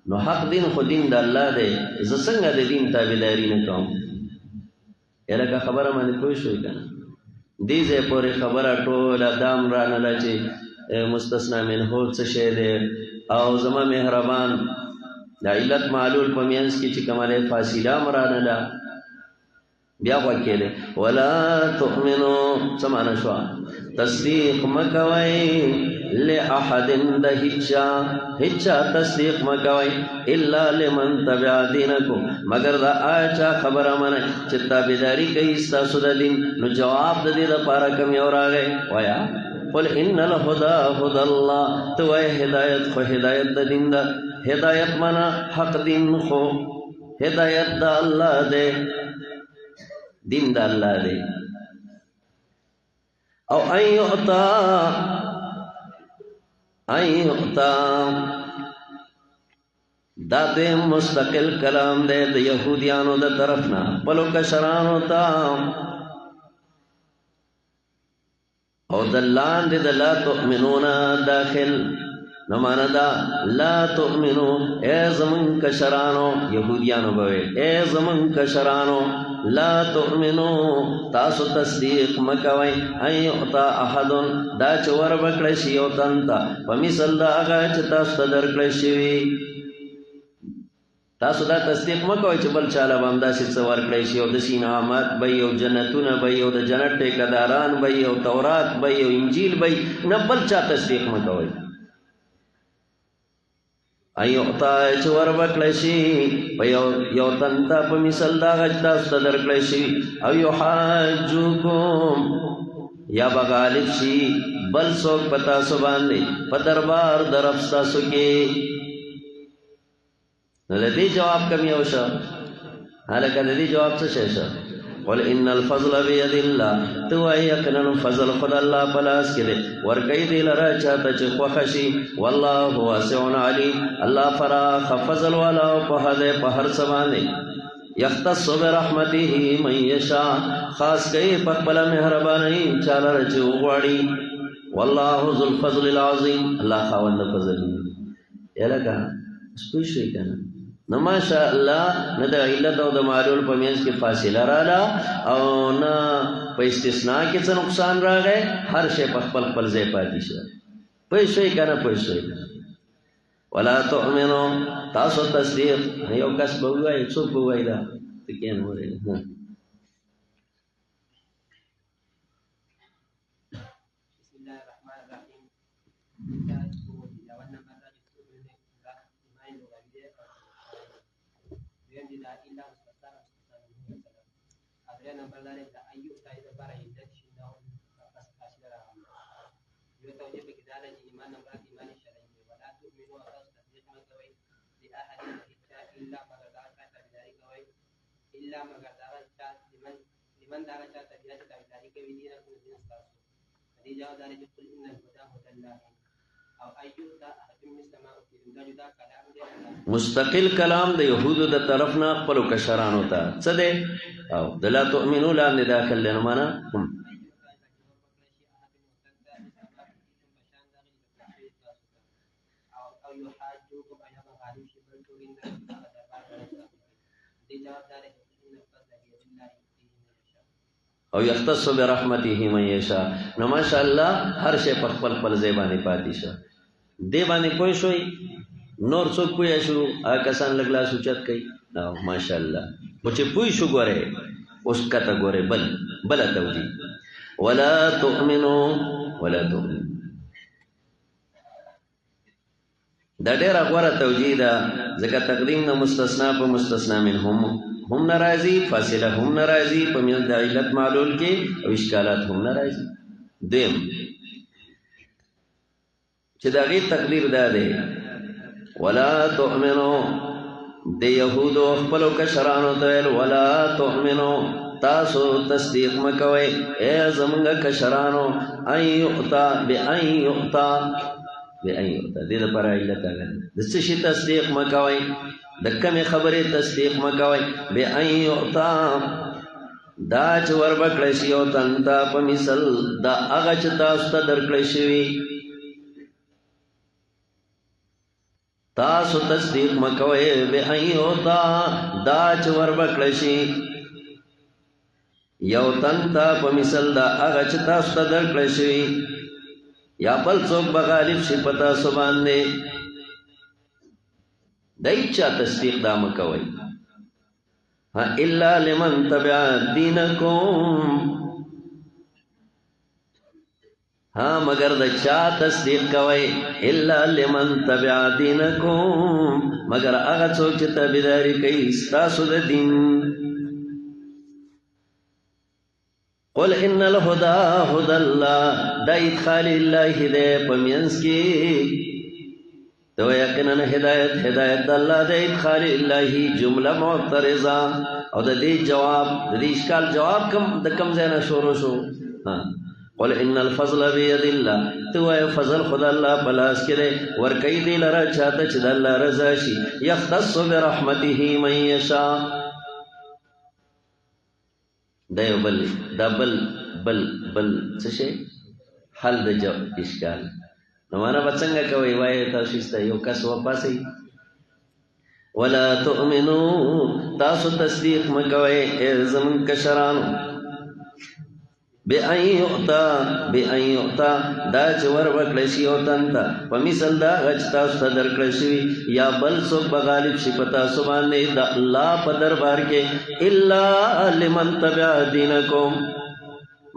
نو حق دین خو دین د الله دی زه څنګه د دین تابعداري نه کوم یلکه خبره باندې پوه شوې کنه دې ځای پورې خبره ټوله دام رانه چې مستثنا منه څه شی دی او زما مهربان دا علت معلول پمینس کی چې کماله فاصله مرانه دا بیا وکیله ولا تؤمنو سمانا شو تصدیق مکوي لاحد د هچا تصدیق مکوي الا لمن تبع دینکم مگر دا اچا خبره منه چې تابعداري کوي تاسو د دین نو جواب د دې لپاره کوم یو راغی وایا قل ان الهدى هدى الله تو هدایت خو هدایت د دین دا ہدایت منا حق دین خو ہدایت دا اللہ دے دین دا اللہ دے او این یعطا دا دے مستقل کلام دے دا یہودیانو دا طرفنا پلو کشرانو تا او دلان دے دا لا تؤمنون داخل نمانا دا لا تؤمنو اے زمن کشرانو یہودیانو بوے اے زمن کشرانو لا تؤمنو تاسو تصدیق مکوئی این یعطا احدن دا چور بکڑشی او تنتا پمیسل دا آغا چه تاسو تا درکڑشیوی تاسو دا تصدیق مکوئی چه بل چالا بامدا سی سوار کڑشی او دسی نعامات بی او جنتون بی او دا جنت ٹیکداران بی او تورات بی او انجیل بی نا بل چا تصدیق مکوئی ایوتا چور بکلشی یو تنتا پا مثل دا غجتا ستدر کلشی او یحاجوکم یا بغالب شی بل سوک پتا سو باندے پتربار درفستا سکی لدی جواب کمی اوشا حالکہ لدی جواب سشیشا قل ان الفضل بید اللہ تو ایقنن فضل خدا اللہ پلاس کرے ورکی دی لرا چاہتا چی خوخشی واللہ واسع علیم اللہ فراخ فضل والا پہدے پہر سبانے یختص برحمته من یشا خاص کئی پکبلا مہربانی چالا رچی اغواری واللہ ذو الفضل العظیم اللہ خواند فضل یا لکا اس پوشوی کنا نو ماشاء اللہ نہ دا علت او دا معلول پمینس کی فاصلہ رالا او نہ پا استثناء کی چا نقصان را گئے ہر شے پخپل پلزے پاتی شا پیشوئی کنا پیشوئی ولا تؤمنو تاسو تصدیق یو کس بوائی چوک بوائی دا تکین ہو رہے مستقل کلام د یهودو د طرفنا خپلو کشرانو ته څه دی او د لا تؤمنو لاندې داخل دی نو معنا او یختص برحمته من یشاء نو ماشاء الله هر شی په خپل خپل ځای باندې پاتې شه دې باندې پوه شوي نور څوک پوه شو هغه کسان لږ لاس اوچت کوي ماشاءالله خو چې پوه شو ګورئ اوس کته ګورئ بله توجیه ولا تؤمنوا دا ډېره غوره توجیه ده ځکه تقدیم د مستثنا په مستثنا منهم هم ناراضي فاصله هم ناراضي په منځ د علت معلول کې او اشکالات هم ناراضي دیم چې د هغې تقدیر دا دی ولا تؤمنو د یهودو خپلو کشرانو ته ویل ولا تؤمنو تاسو تصدیق مکوئ ای زمونږ کشرانو ان یؤتا بان یؤتا دې دپاره علت راغلی د څه شي تصدیق مکوئ د کمې خبرې تصدیق مکوئ بان یؤتا دا چې وربکړی شي یو تن ته په مثل دا هغه چې تاسو ته درکړی شوي تاسو تصدیق مکوئ بان یؤتا دا چې وربکړی شي یو تن ته په مثل دا هغه چې تاسو ته درکړی شوي یا بل څوک به غالب شي په تاسو باندې د هیچا تصدیق دا مه کوئ الا لمن تبع دینکم مگر د چا تصدیق کوئ الا لمن تبع دینکم مگر هغه څوک چې تابعداري کوي ستاسو د دین قل ان الهدى هدى الله دا ادخال الله دے پمینس کی تو یقینا ہدایت اللہ دے ادخال الله جملہ معترضہ او دا دی جواب دا دی اشکال جواب کم زینا شروع شو قل ان الفضل بید اللہ تو فضل خدا اللہ پلاس کرے ورکی دی لرا چاہتا چھ دا اللہ رضا شی یختص برحمته من یشاء دا بل څه شي حل د اشکال نو معنا به څنګه کوئ وایي تاسو ایسته یو کس وپاسئ ولا تؤمنوا تاسو تصدیق مه کوئ زموږ کشرانو بأن یؤتا دا چې ور وکړی شي یو تن ته په مثل دا هغه چې تاسو ته درکړی شوي یا بل څوک به غالب شي په تاسو باندې د الله په دربار کې الا لمن تبع دینکم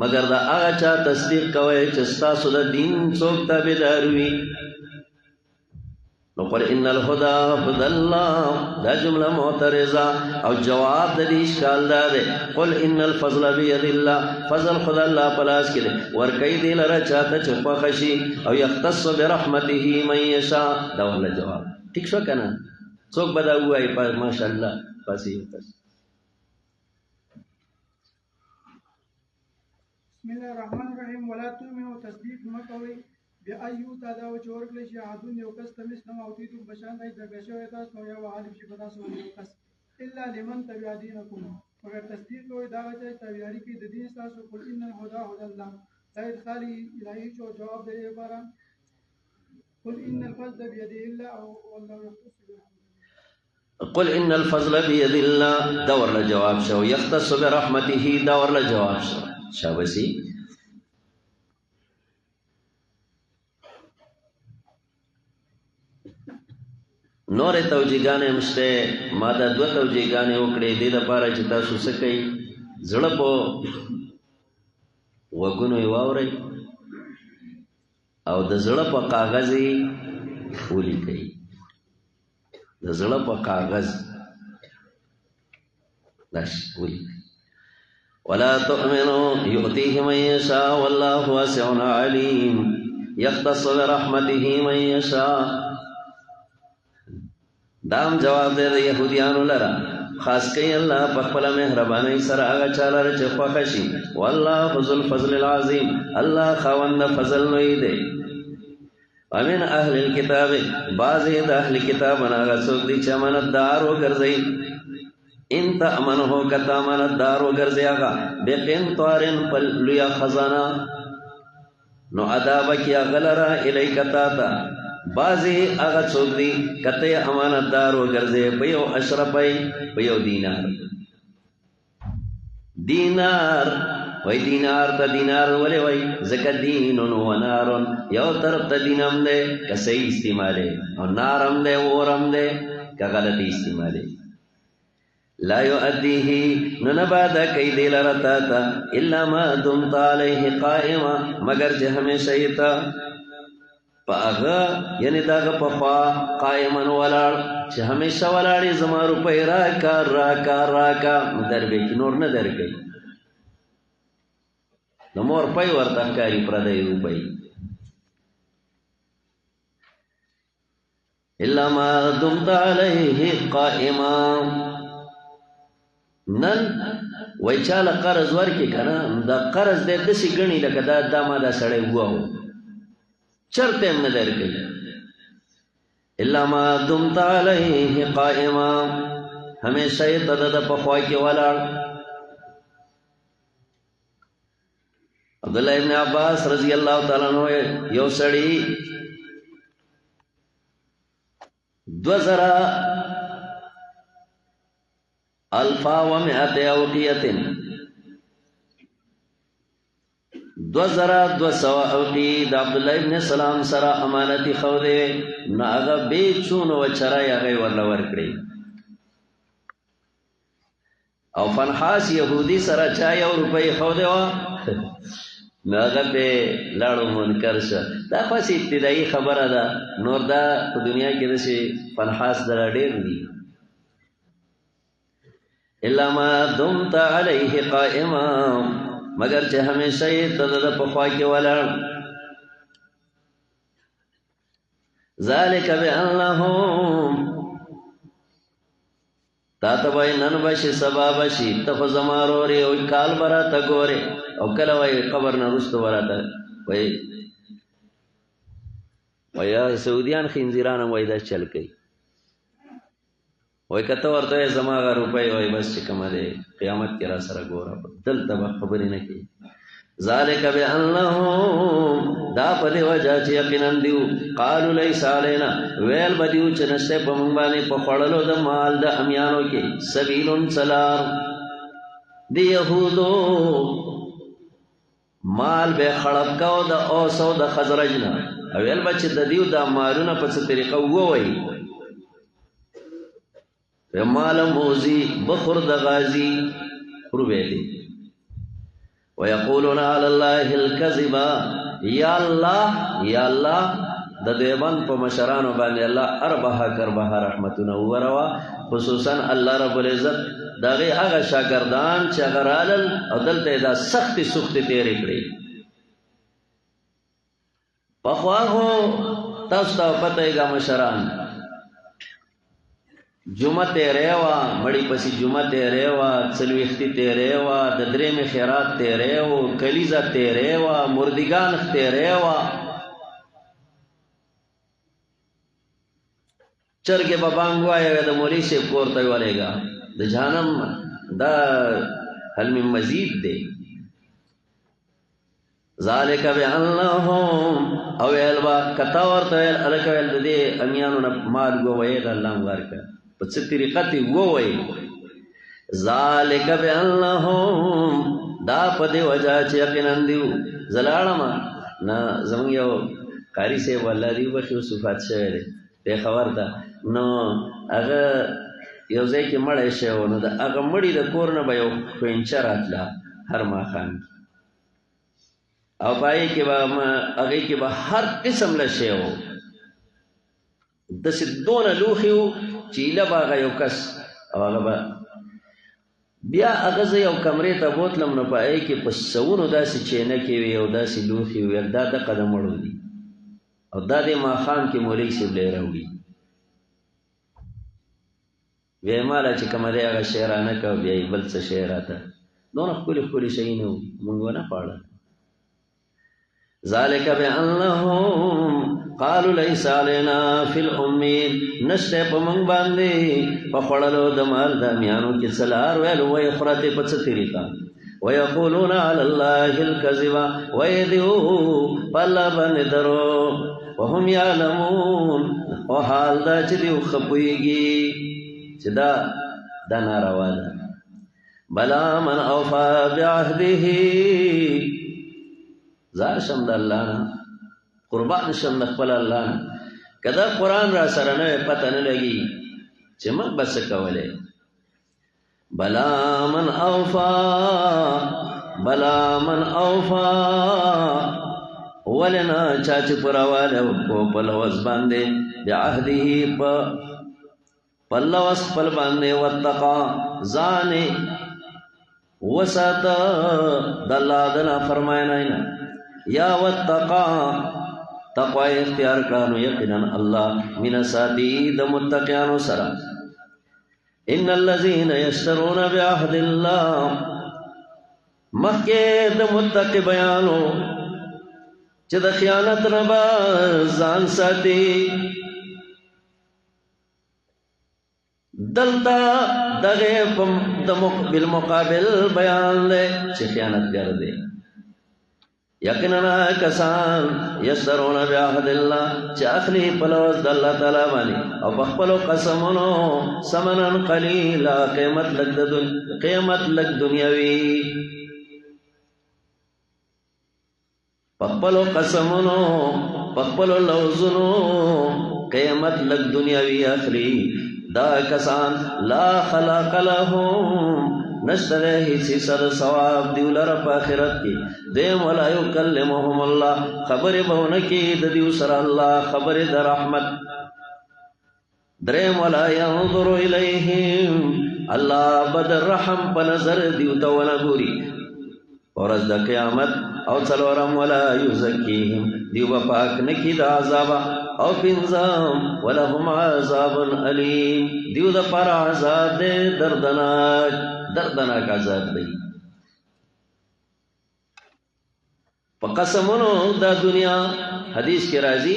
مگر دا هغه چا تصدیق کوئ چې ستاسو د دین څوک تابعدار وي نو قل ان الهدى هدى الله دا جمله معترضه او جواب د دې اشکال دا دی قل ان الفضل بيد الله فضل خدا الله پلاس کې ورکې دی لره چاته چې خوښ شي او يختص برحمته من يشاء دا ول جواب ٹھیک شو کنه څوک بدا وای په ماشاءالله پاسې بسم الله الرحمن الرحیم ولا تؤمنوا تصدیق مکوئ بأيو تدا وجور کلی شي عادون یو کس تمس نو اوتیتو بشان دای درګشو تاسو نو یو عالم شي په تاسو یو کس الا لمن تبع دینکم مگر تصدیق کوي دا چې تابعداري کوي د دین تاسو قل ان الهدى هدى الله سید خالی الهی جو جواب دی لپاره قل ان الفضل بيد الله او والله يختص قل ان الفضل بيد الله دور له جواب شو يختص برحمته دور له جواب شو شابسي نور توجیهګانې مشته ما دا دوه توجیهګانې وکړې دې لپاره چې تاسو څه کوئ زړه په وګونو یې واورئ او د زړه په کاغذ یې ولیکئ د زړه په کاغذ داسې ولیکئ ولا تؤمنوا يؤتيه من يشاء والله واسع عليم يختص برحمته من يشاء دام جواب دے د یهودیانو لرا خاص کوي الله په خپل مهرباني سره هغه چاله چې خوښ شي والله ذو الفضل العظیم الله خاوند فضل نوې دی ومن اهل الكتاب بعض د اهل کتاب هغه څوک دي چې امانتدار وګرځي ان تامنه کتا امانتدار وګرځي هغه بقنطارن پلیا خزانه نو عذاب کیا غلرا الیکتا تا بعضی هغه څوک دي کته امانتدار وګرځي په یو اشرفای په یو دینار وی دینار تا دینار ولی وی زکا دینن و نارن یو طرف تا دینم دے که صحیح استعمالے اور نارم دے ورم دے که غلطی استعمالے لا یؤدیه ننبادا کئی دیل رتاتا الا ما دمت علیہ قائما مگر چه ہمیشہ ایتا پا اغا یعنی داغا پا خوا قائمن ولار چه ہمیشہ ولاری زمارو پای راکا راکا راکا در بے کی نور ندر کئی نمور پای ورطا کاری پردائی رو پای الا ما دمت علیہ قائما نن وای چاله قرض ورکی کنه دا قرض دې دسی غنی لکه دا ما دا سړی وو چرته هم نه درکې الا ما دمت علیه قائما همیشه تد په خوا کې ولاړ عبد الله ابن عباس رضی الله تعالی عنہ یو سړی 2000 الفا و مئت اوقیتن 2200 اوقی دا عبداللہ ابن سلام سرا امانتی خودے نا اگا بیچون و چرائی اگئی ورلا ورکڑی او فنحاس یہودی سرا چائی او روپئی خودے و نا اگا بے لارو منکر شا دا خواست ابتدائی خبر دا نور دا دنیا کی دسی فنحاس درا دیر دی الا ما دمت علیہ قائما مگر چه ہمیشہ تدد پخوا کے ولر ذالک بانہم تاتبائی نن بشی سبا بشی تف زمارو ری اوی کال برا تا گورے او کلوائی قبر نرست برا تا وی سعودیان خینزیران وی دا چل کئی وای کته ورته زماغه روپۍ وای بس چې کومه ده قیامت کې را سره ګوره دلته به خبرې نه کوي ذالک بانهم دا په دې وجه چې یقینا دیو قالو لیس علینا ویل بدیو چې نشته په مونږ باندې په خړلو د مال د امیانو کې سبیل سلام دی یهودو مال به خړب کاو د اوس او د خزرج نه ویل بچ د دیو د مالونه په څه طریقه ووي مال موزی بخور د غازی روبے دی ویقولون علی اللہ الکذب یا اللہ د دیوان په مشرانو باندې الله اربها کربها رحمتونه وروا خصوصا الله رب العزت دغه هغه شاګردان چې غرالل او دلته دا سخت تیرې کړې په خوا هو تاسو ته پته یې مشران جمعه تیرے وا مړی پسی جمعه تیرے وا څلويختی تیرے وا د درې می خیرات تیرے و کلیزا تیرے وا مردگان تیرے وا چرګه بابانګو آیا د مولوی شه کوړته ولېګا د جهنم دا حل من مزید دی ذالک بانهم او الوا کتا ورته الکویل د دې امیانو مال گو وې الله ورکا په څه طریقه تی ووي ذالک بانهم دا په دې وجه چې یقینا دیو زلاړم نه زمون یو قاری سے ولادي وشو صفات شوی دی خبر ده نو هغه یو ځای کې مړی شو نو د هغه مړی د کور نه به یو کوینچه راتله هر ماښام او پای کې به هغې کې به هر قسم له شی و داسې دونه لوښي و چې ایله به هغه یو کس او هغه به بیا هغه زه یو کمرې ته بوتلم نو په هغې کې په سوونو داسې چینکې وي او داسې لوښي وي دا دقه د مړو دي او دا دې ماښام کې مولوي صاحب لی راوړي بیا یې ماله چې کومه دی هغه شی رانه که بیا یې بل څه شی راته دونه ښکلي ښکلي شیونه وو مونږ ونه پاړل ذالک بانهم قالوا ليس علينا في الامين نشته په مونږ باندې په خړلو د مال د میانو کې سلار ویلو وای خرته په څه طریقه ويقولون على الله الكذب ويدعو فلا بندرو وهم يعلمون او حال دا چې دی خپويږي چې دا ناروا ده بلا من اوفا بعهده زار شم د الله نه قربان شم د خپل الله نه کدا قرآن را سره نه پته نه لګي چې موږ بس کولې بلا من اوفا ولنا چاچ پرواله کو پلوس باندې بعهده پلوس پل باندې وتقا ځان وسات دلادنا فرماینا یا وتقا تقوا اختیار کړو یقینا الله من ساتي د متقینو سره ان الذين يشترون بعهد الله مکه د متقی بیانو چې د خیانت نه ځان ساتي دلتا دغه د بالمقابل بیان له چې خیانتګر دی یقینا کسان یشترون بعهد الله چې اخلي پلوز د الله تعالی باندې او بخپلو قسمونو سمنن قلیلا قیمت لګ دنیاوی بخپلو قسمونو بخپلو لوزونو قیمت لګ دنیاوی اخلي دا کسان لا خلاق لهم نشتره هیچی سر ثواب دیو لرا پا آخرت کی دیم ولا یکلمهم اللہ خبر بونکی دیو سر اللہ خبر در رحمت دریم ولا ینظر الیہم اللہ بدر رحم پا نظر دیو تونا گوری اور از دا قیامت او چلورم ولا یزکیہم دیو با پاک نکی دا عذابا او پنزام ولهم عذاب علیم دیو دا پر عذاب دے دردناک عذاب دی قسمونو دا دنیا حدیث کی راضی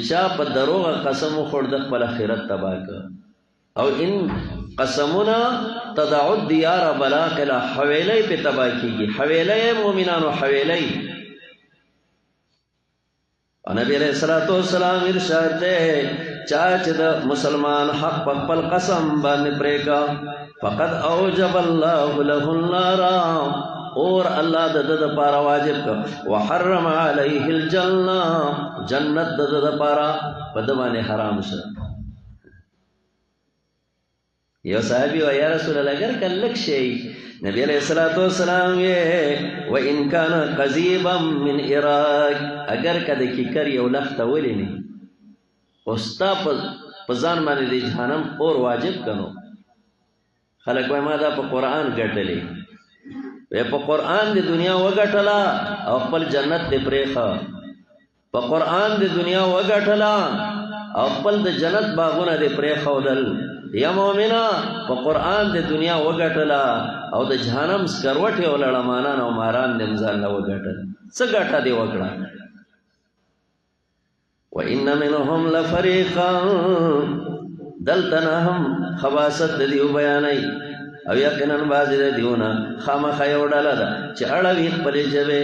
چا پا دروغ قسم خورد خپل آخرت تباہ کا او ان قسمنا تدعو الدیار بلاقلا حویلی پہ تباہ کی گی حویلی مومنانو حویلی نبی علیہ السلام ارشاد دے چاچ دا مسلمان حق پخپل قسم باندې پریکا فقد اوجب اللہ له النار اور اللہ دا پارا واجب کا وحرم علیہ الجنہ جنت دا پارا پدوانے حرام شد یو صحابی و یا رسول اللہ اگر کلک شئی نبی علیہ السلام یہ وَإِن كَانَ قَزِيبًا مِّنْ عِرَاقِ اگر کدکی کر یو لخت ولینی استا پزان مانے دی جہنم اور واجب کنو خلق وی مادا پا قرآن گٹلی وی پا قرآن دی دنیا وگٹلا او پل جنت دی پریخا پا قرآن دی دنیا وگٹلا او پل دی جنت باغونا دی پریخا دل یا مومنا پا قرآن دی دنیا وگٹلا او د جہنم سکروٹی او لڑمانان او ماران دی مزال وگٹل سگٹا دی وگڑا وَإِنَّ مِنْهُمْ لَفَرِيقًا دلتنا ہم خباست دیو بیانی او یقیناً بازی دیونا خامخ یوڑا لدا چی اڑوی پلی جبے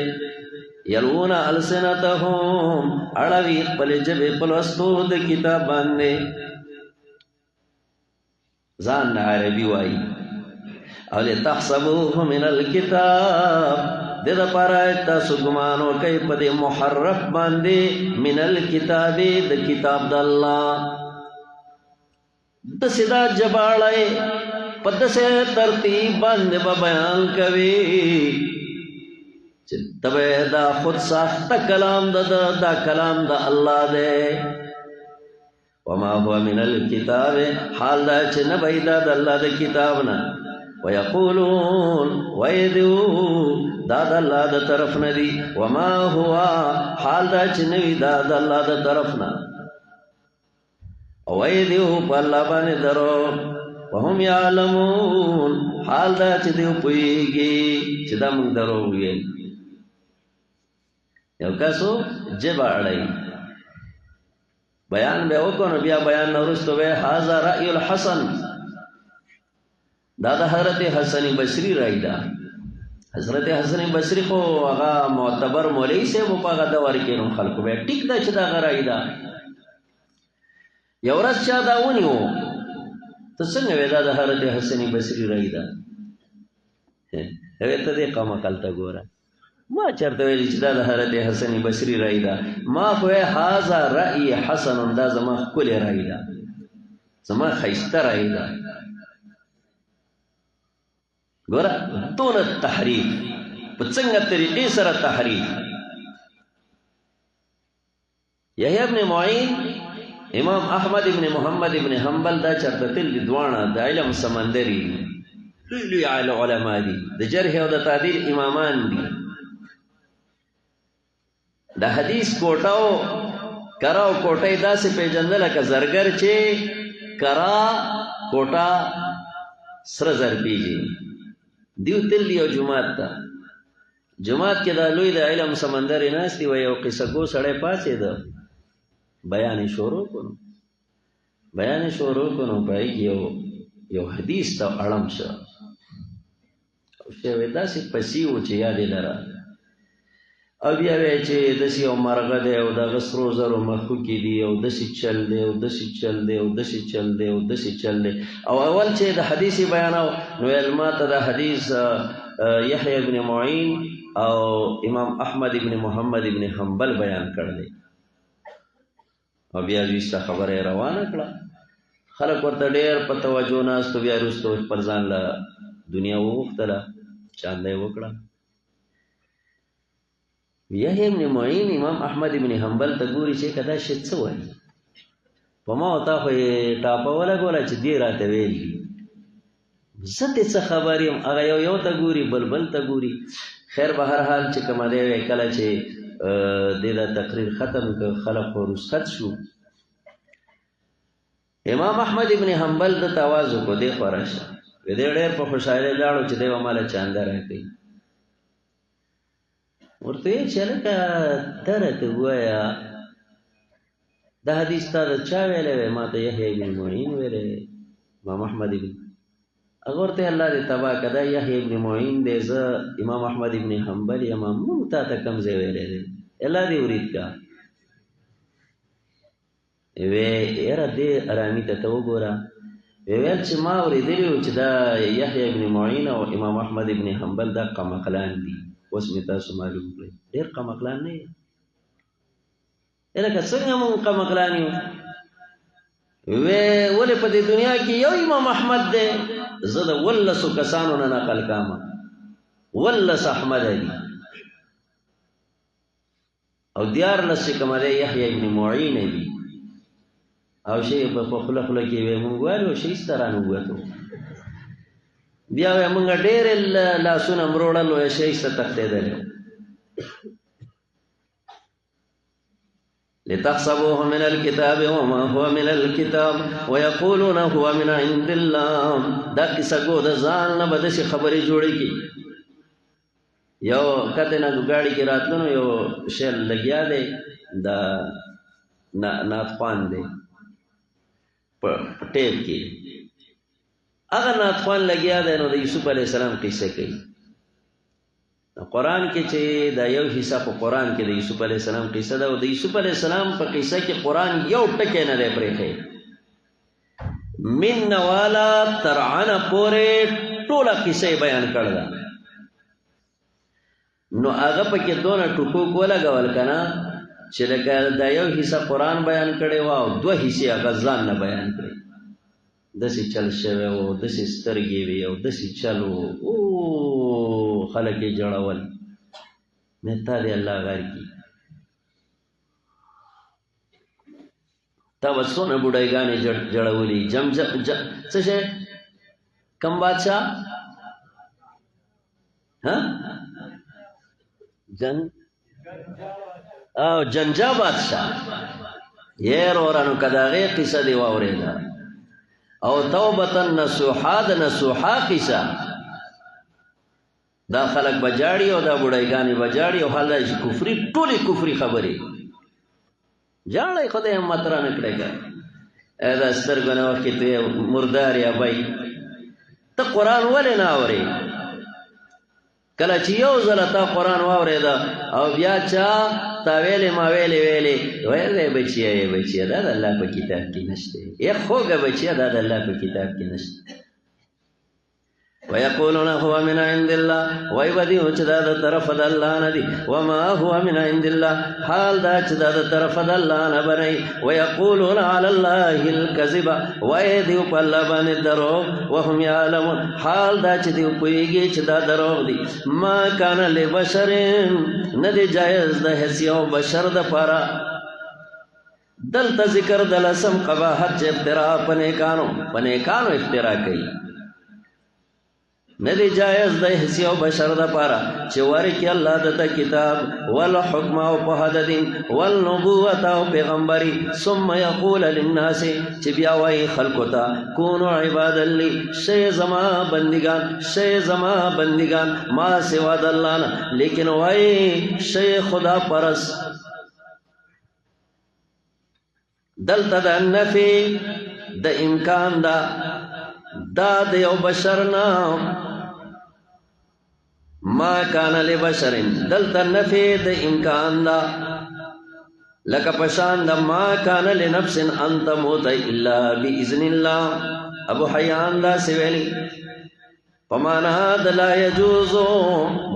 یلونا السنتهم اڑوی پلی جبے پلوستو دی کتاب باندے زان عربی وائی اولی تحسبوه من الكتاب دید پارایتا سگمانو کئی پدی محرف باندی من الكتاب دی کتاب دا اللہ دسی دا جباڑائی پدسے ترتیب باندی با بیان کوی تبے دا خود ساخت کلام دا کلام دا اللہ دے وما هو من الكتاب حال دا چھ نبی دا اللہ دا کتابنا ويقولون ويدو داد اللہ دا طرف ندی وما ہوا حال دا چنوی داد اللہ دا طرفنا ویدو پا اللہ بانے درو وهم یعلمون حال دا چدیو پوئیگی چدا منگ درو ہوئے یو کسو جبا اڑائی بیان بے اوکو نبیا بیان نورستو بے حازا رأی الحسن دادا حضرت حسن بصری رائی دا حضرت حسن بصری کو آغا معتبر مولی سے وہ پاگا دوار کے نم خلقو بے ٹک دا چدا غرائی دا یو رس چا داونی ہو تو سنگ ویدا دا حضرت حسن بصری رائی دا ته دې قمقل ته ګوره ما چېرته ویلي چې دا د حضرت حسن بصري رأی ده ما خو هذا رأی حسن دا زما ښکلې رأی ده زما ښایسته رأی ده ګوره دونه تحریف په څنګه طریقې سره تحریف یحیی ابن معین امام احمد ابن محمد ابن حنبل دا چرته تللي دواړه د علم سمندري لوی لوی علما دي د جرح او د تعدیل امامان دي د حدیث کوټاو کراو کوټه داسې پیژندل لکه زرګر چې کرا کوټه سره زر پیژني دیو تللی او جماعت ته جماعت کې دا لوی د علم سمندر ناستي و یو قصه ګو سړی پاڅېده بیان شروع کړو پای یو حدیث ته اړم شه او شی داسې پسې و چې یادې لره او بیا وی چې داسې یو مرغه دی او دغه سرو زرو مخکې دي او داسې چل دی او داسې چل دی او داسې چل دی او داسې چل دی او اول چې د حدیث بیاناو نو ویل ما ته د حدیث یحیی ابن معین او امام احمد ابن محمد ابن حنبل بیان کړل او بیا ویسته خبره روانه کړه خلک ورته ډېر په توجه ناستو بیا وروسته پر ځان له دنیا وغوښتله چاندی وکړه یحیی ابن معین امام احمد ابن حنبل ته ګوري چې کدا شي څه وایي په ما او تا خو یې ټاپه ولګوله چې دې راته ویل دي زه دې څه خبر یم هغه یو ته ګوري بل ته ګوري خیر به هر حال چې کومه دی کله چې دې دا تقریر ختم که خلق رخصت شو امام احمد ابن حنبل د تواز کو دې خورا شه دې ډېر په خوشاله لاړو چې دې وماله چاند راکړي ورته چې لکه درته وایا دا حدیث ته چا ویلې ما ته یحیی ابن معین ویلې امام احمد ابن اگر ته الله دې تبا کدا یحیی ابن معین دې ز امام احمد ابن حنبل امام مونږ ته کم ځای ویلې الله دې ورید کا وی یاره دې ارامي ته وګوره ویل چې ما ورېدلی چې دا یحیی ابن معین او امام احمد ابن حنبل دا قمقلان دي اوس مې تاسو معلوم کړئ ډېر قمقلان نه یې لکه څنګه مونږ قمقلان یو ولې په دې دنیا کې یو امام احمد دی زه د 12 کسانو نه نقل کاما 12 احمد دي او 14 کومه دی یحیی ابن معین دي او شی په خپل کې وې مونږ وایو شي سترانه وته بیا موږ ډېر لاسونه مروړل او شي ست تختیدل لتحسبوه من الكتاب وما هو من الكتاب ويقولون هو من عند الله دا کیسه کو د ځان نه بدشي خبرې جوړې کی یو کته نه ګاډي کې راتلو یو شل لګیا دی دا ناتخوان دی په ټیپ کې هغه ناتخوان لګیا دی نو د یوسف علیه السلام قصه کوي قرآن کې چې دا یو حصہ په قرآن کې د یوسف علیه السلام قصه ده او د یوسف علیه السلام په قصه کې قرآن یو ټکی نه دی پرېښی من والا تر عن پورې ټوله قصه بیان کړې ده نو هغه پکې دونه ټکوک ولګول که نه چې لکه دا یو حصہ قرآن بیان کړی و او 2 حصې هغه ځان نه بیان کړی داسې چل شوی و داسې سترګې وې او داسې چل و خلک یې جړول مهتا دی الله غار کی تا وسونه بډایګانې جړولې څه شی کم بادشاہ ها جنجا بادشاہ یې ورانو کداغه قصه دی واورېدا او توبه نصوحا د نصوحا قصه دا خلق بجاړي او دا بډایګانی بجاړي او حال دا کفري ټولي کفري خبري جاړي خدای همت را نکړي دا سترګونه وخت ته مردار یا بای ته قران ولې نه اوري کله چې یو ځله تا قران واوري دا او بیا چا تا ویلې ما ویلې بچي دا د الله په کتاب کې نشته یې خوګه بچي دا د الله په کتاب کې نشته ويقولون هو من عند الله ويبدي وجداد طرف الله ندي وما هو من عند الله حال دا وجداد طرف الله نبني ويقولون على الله الكذب ويدي باللبن الدروغ وهم يعلمون حال دا وجدي ويجي وجداد دروغ دي ما كان لبشر ندي جائز دا حسيو بشر دا پارا دلتا ذکر دلسم قباحت افتراء پنیکانو افتراء کئی ندی جائز د حصے او بشر د پارا چې ورکی الله د کتاب ول حکم او په حد دین ول نبوت او پیغمبري ثم يقول للناس چې بیا وای خلقو ته کونو عباد لی شی زما بندگان ما سوا د الله نه لیکن وای شی خدا پرس دلته د نفي د امکان دا د یو بشر نه ما کان لبشر دلته نفي د امکان دا لکه پشان د ما کان لنفس ان تموت الا باذن الله ابو حیان دا سویلی پمانا د لا يجوز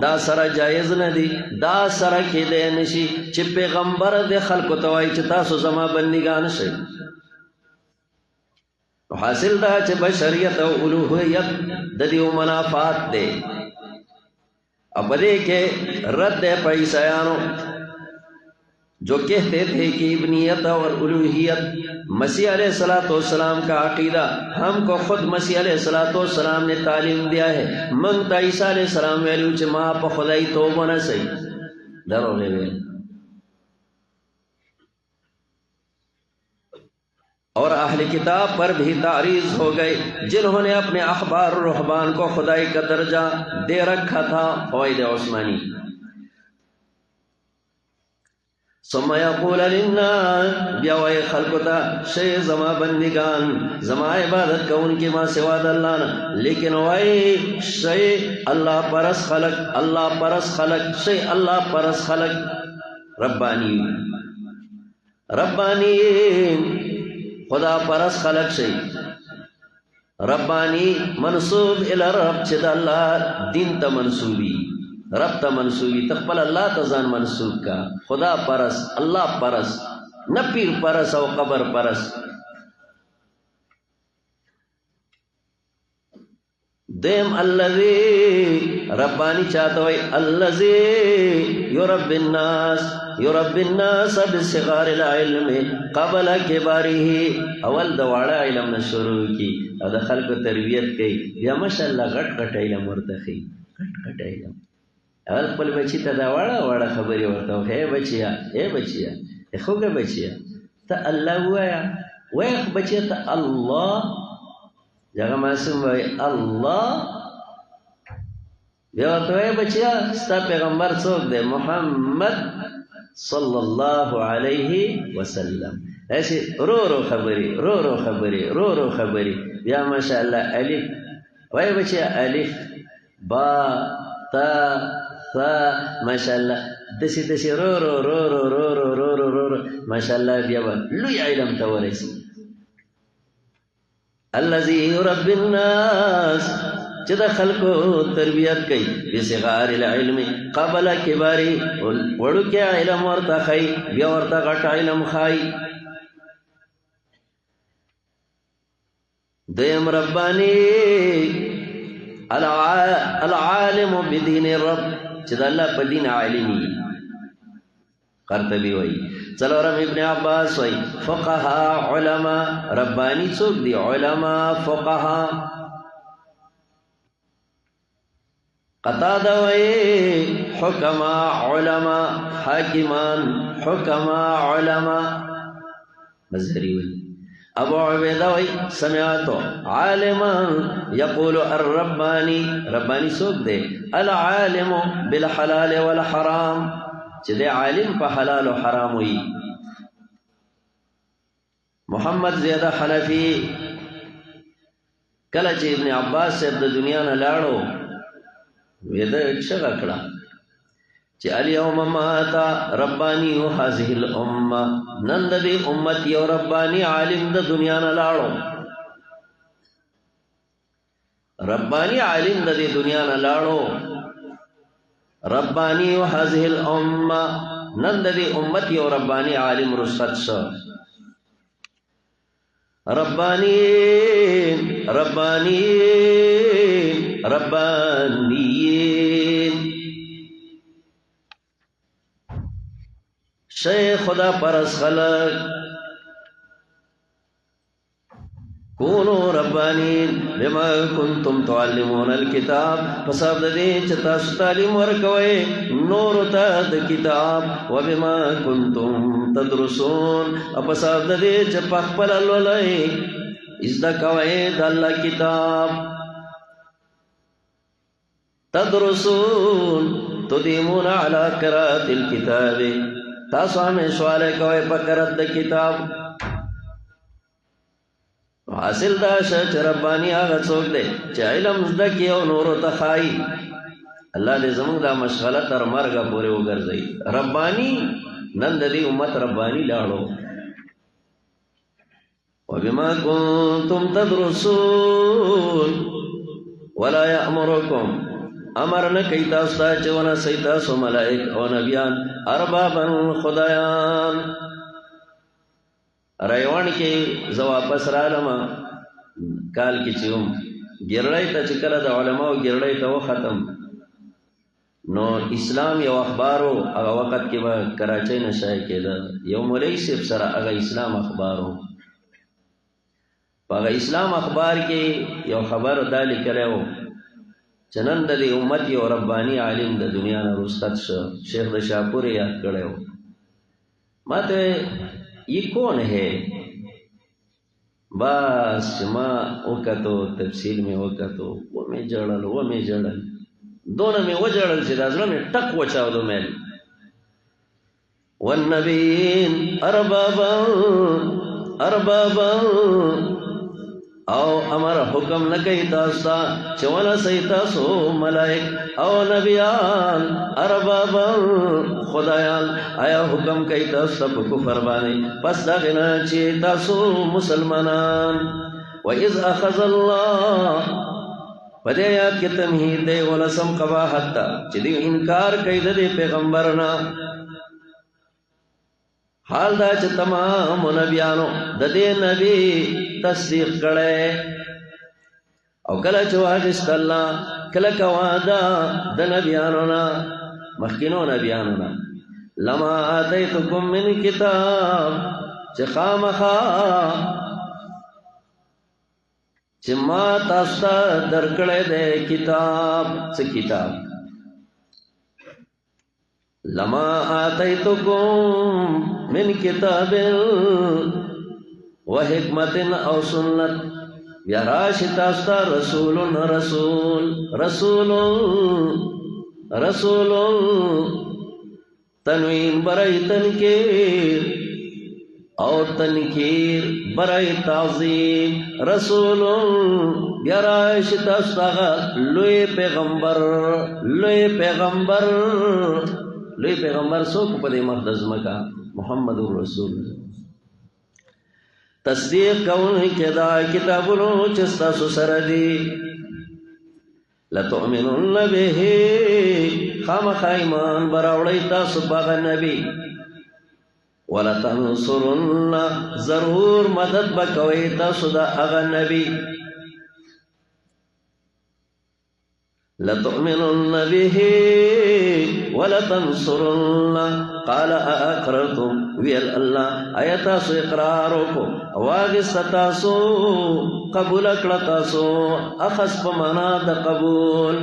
دا سره جایز ندی دا سره کې د نشي چې پیغمبر د خلکو توای چې تاسو زما بندگان شئ حاصل دا چې بشریت او الوهیت د دې منافات دي اب دے کے رد پیسیانو جو کہتے تھے کہ ابنیت اور الوہیت مسیح علیہ السلام کا عقیدہ ہم کو خود مسیح علیہ السلام نے تعلیم دیا ہے منگتا عیسیٰ علیہ السلام ویلو چھ ماں پا خدای توبہ نہ سی درو لے ویل اور اہل کتاب پر بھی تعریض ہو گئے جنہوں نے اپنے اخبار و رہبان کو خدائی کا درجہ دے رکھا تھا فوائد عثمانی ثم یقول للناس بیاوی خلقتا شی زما بندگان زما عبادت کا ان کی ماں سوا اللہ نا لیکن وی شی اللہ پرس خلق شی اللہ پرس خلق ربانی خدا پرس خلق شئی ربانی منصوب الى رب چه دا اللہ دین تا منصوبی رب تا منصوبی تقبل اللہ تا زان منصوب کا خدا پرس اللہ پرس نہ پیر پرس او قبر پرس دیم اللذی ربانی چاہتا ہوئی اللذی یرب الناس بصغار العلم قبل کباره اول دوارا علم نشروع کی او دا خلق تربیت کی یا ماشاءاللہ غٹ علم ورتخی غٹ علم اول پل بچی تا دا وارا خبری ورتاو ہے بچیا خوگا بچیا تا اللہ ہوا ویخ بچیا تا اللہ جگہ معصوم بھائی اللہ بیوتوئے بچیا ستا پیغمبر څوک دے محمد صلی اللہ علیہ وسلم ایسے رو خبری یا ماشاءاللہ الف وے بچیا الف با تا ثا ماشاءاللہ دسی رو ماشاءاللہ بیا لوی علم تورسی الذي يربي الناس جدا خلقو تربیت کئی بصغار العلم قبل کباری وڑو کے علم ورطا خی بیا ورطا غٹ علم خائی دیم ربانی العالم بدین الرب جدا اللہ پا دین عالمی قرطبی وئی څلورم ابن عباس وئی فقہا علماء ربانی څوک دی علماء فقہا قتادہ وئی حکماء علماء حاکمان حکماء علماء مظہری وئی ابو عبیدہ وئی سمعتو عالما یقول الربانی ربانی څوک دی العالم بالحلال والحرام چې دې عالم په حلال او حرام وي محمد زیادہ حنفی کله چې ابن عباس صاحب د دنیا نه لاړو وېدا څنګه کړه چې الیوم مات ربانی هذه الامه نن د امت یو ربانی عالم د دنیا نه لاړو ربانی عالم د دې دنیا نه لاړو ربانی و هذه الامه نن د دې امت یو ربانی عالم رخصت شو ربانی ربانی ربانی شیخ خدا پرس خلق کونو ربانین بما کنتم تعلمون الكتاب فسبب دې چې تاسو تعلیم ورکوي نور ته د کتاب وبما کنتم تدرسون او فسبب دې چې په خپل ولای ازدا کوي د الله کتاب تدرسون تدیمون علی قراءة الكتاب تاسو همې سوال کوي په قرات د کتاب حاصل دا چې ربانی هغه څوک دی چې علم زده کوي او نورو ته ښایي الله دې زموږ دا مشغله تر مرګه پورې وګرځوي ربانی نن د دې امت ربانی لاړو وبما كنتم تدرسون ولا يأمركم امرنا کوي تاسو ته چې ونه سي تاسو ملائک او نبيان اربابا خدایان رایوان کې زه واپس رالم کال کې چې ګرړی ته چې کله د علماو ګرړی ته وختم نو اسلام یو اخبارو هغه وخت کې به کراچۍ نه شای کېده یو مولوي صاحب سره هغه اسلام اخبارو په هغه اسلام اخبار کې یو خبر دا لیکلی و چې نن د دې امت یو رباني عالم د دنیا نه رخصت شو شیخ د شاپور یاد کړی و ما ته یہ کون ہے بس ما وکتو تفصیل میں وکتو وہ میں جڑل دونوں میں وہ جڑل سے دازلہ میں ٹک وچاو دو میں والنبیین اربابا او امر حکم نکئی تاستا چوانا سی تاسو ملائک او نبیان اربابا خدایان آیا حکم کئی تاستا پا کفر بانے پس داغنا چی تاسو مسلمانان وَإِذْ أَخَذَ اللَّهُ پدے آیات کے تمہید دے ولسم قباحت تا چی دیو انکار کئی دے پیغمبرنا حال دا چې تمام نبیانو د دې نبی تصدیق کړي او کله چې واجست الله کله کوادا د نبیانو نا مخکینو نبیانو نا لما آتیتکم من کتاب چې خامخا چې ما تاسو ته درکړی دی کتاب څه کتاب لما آتیتکم من کتاب و حکمت او سنت یا راشی تاستا رسول تنوین برائی تنکیر او تنکیر برائی تعظیم رسول یا راشی تاستا لوی پیغمبر سوک پدے مقدس مکا محمد الرسول تصدیق کون کے دا کتابونو چستا سسردی لتؤمنن به خامخ ایمان براوڑی تاسو باغ نبی ولتنصرن ضرور مدد بکوی تاسو دا اغا نبی لتؤمنن به ولتنصرن قال اقررتم ویل اللہ ایتاسو اقرارو واغستاسو قبول اکڑتاسو اخص پمانا دا قبول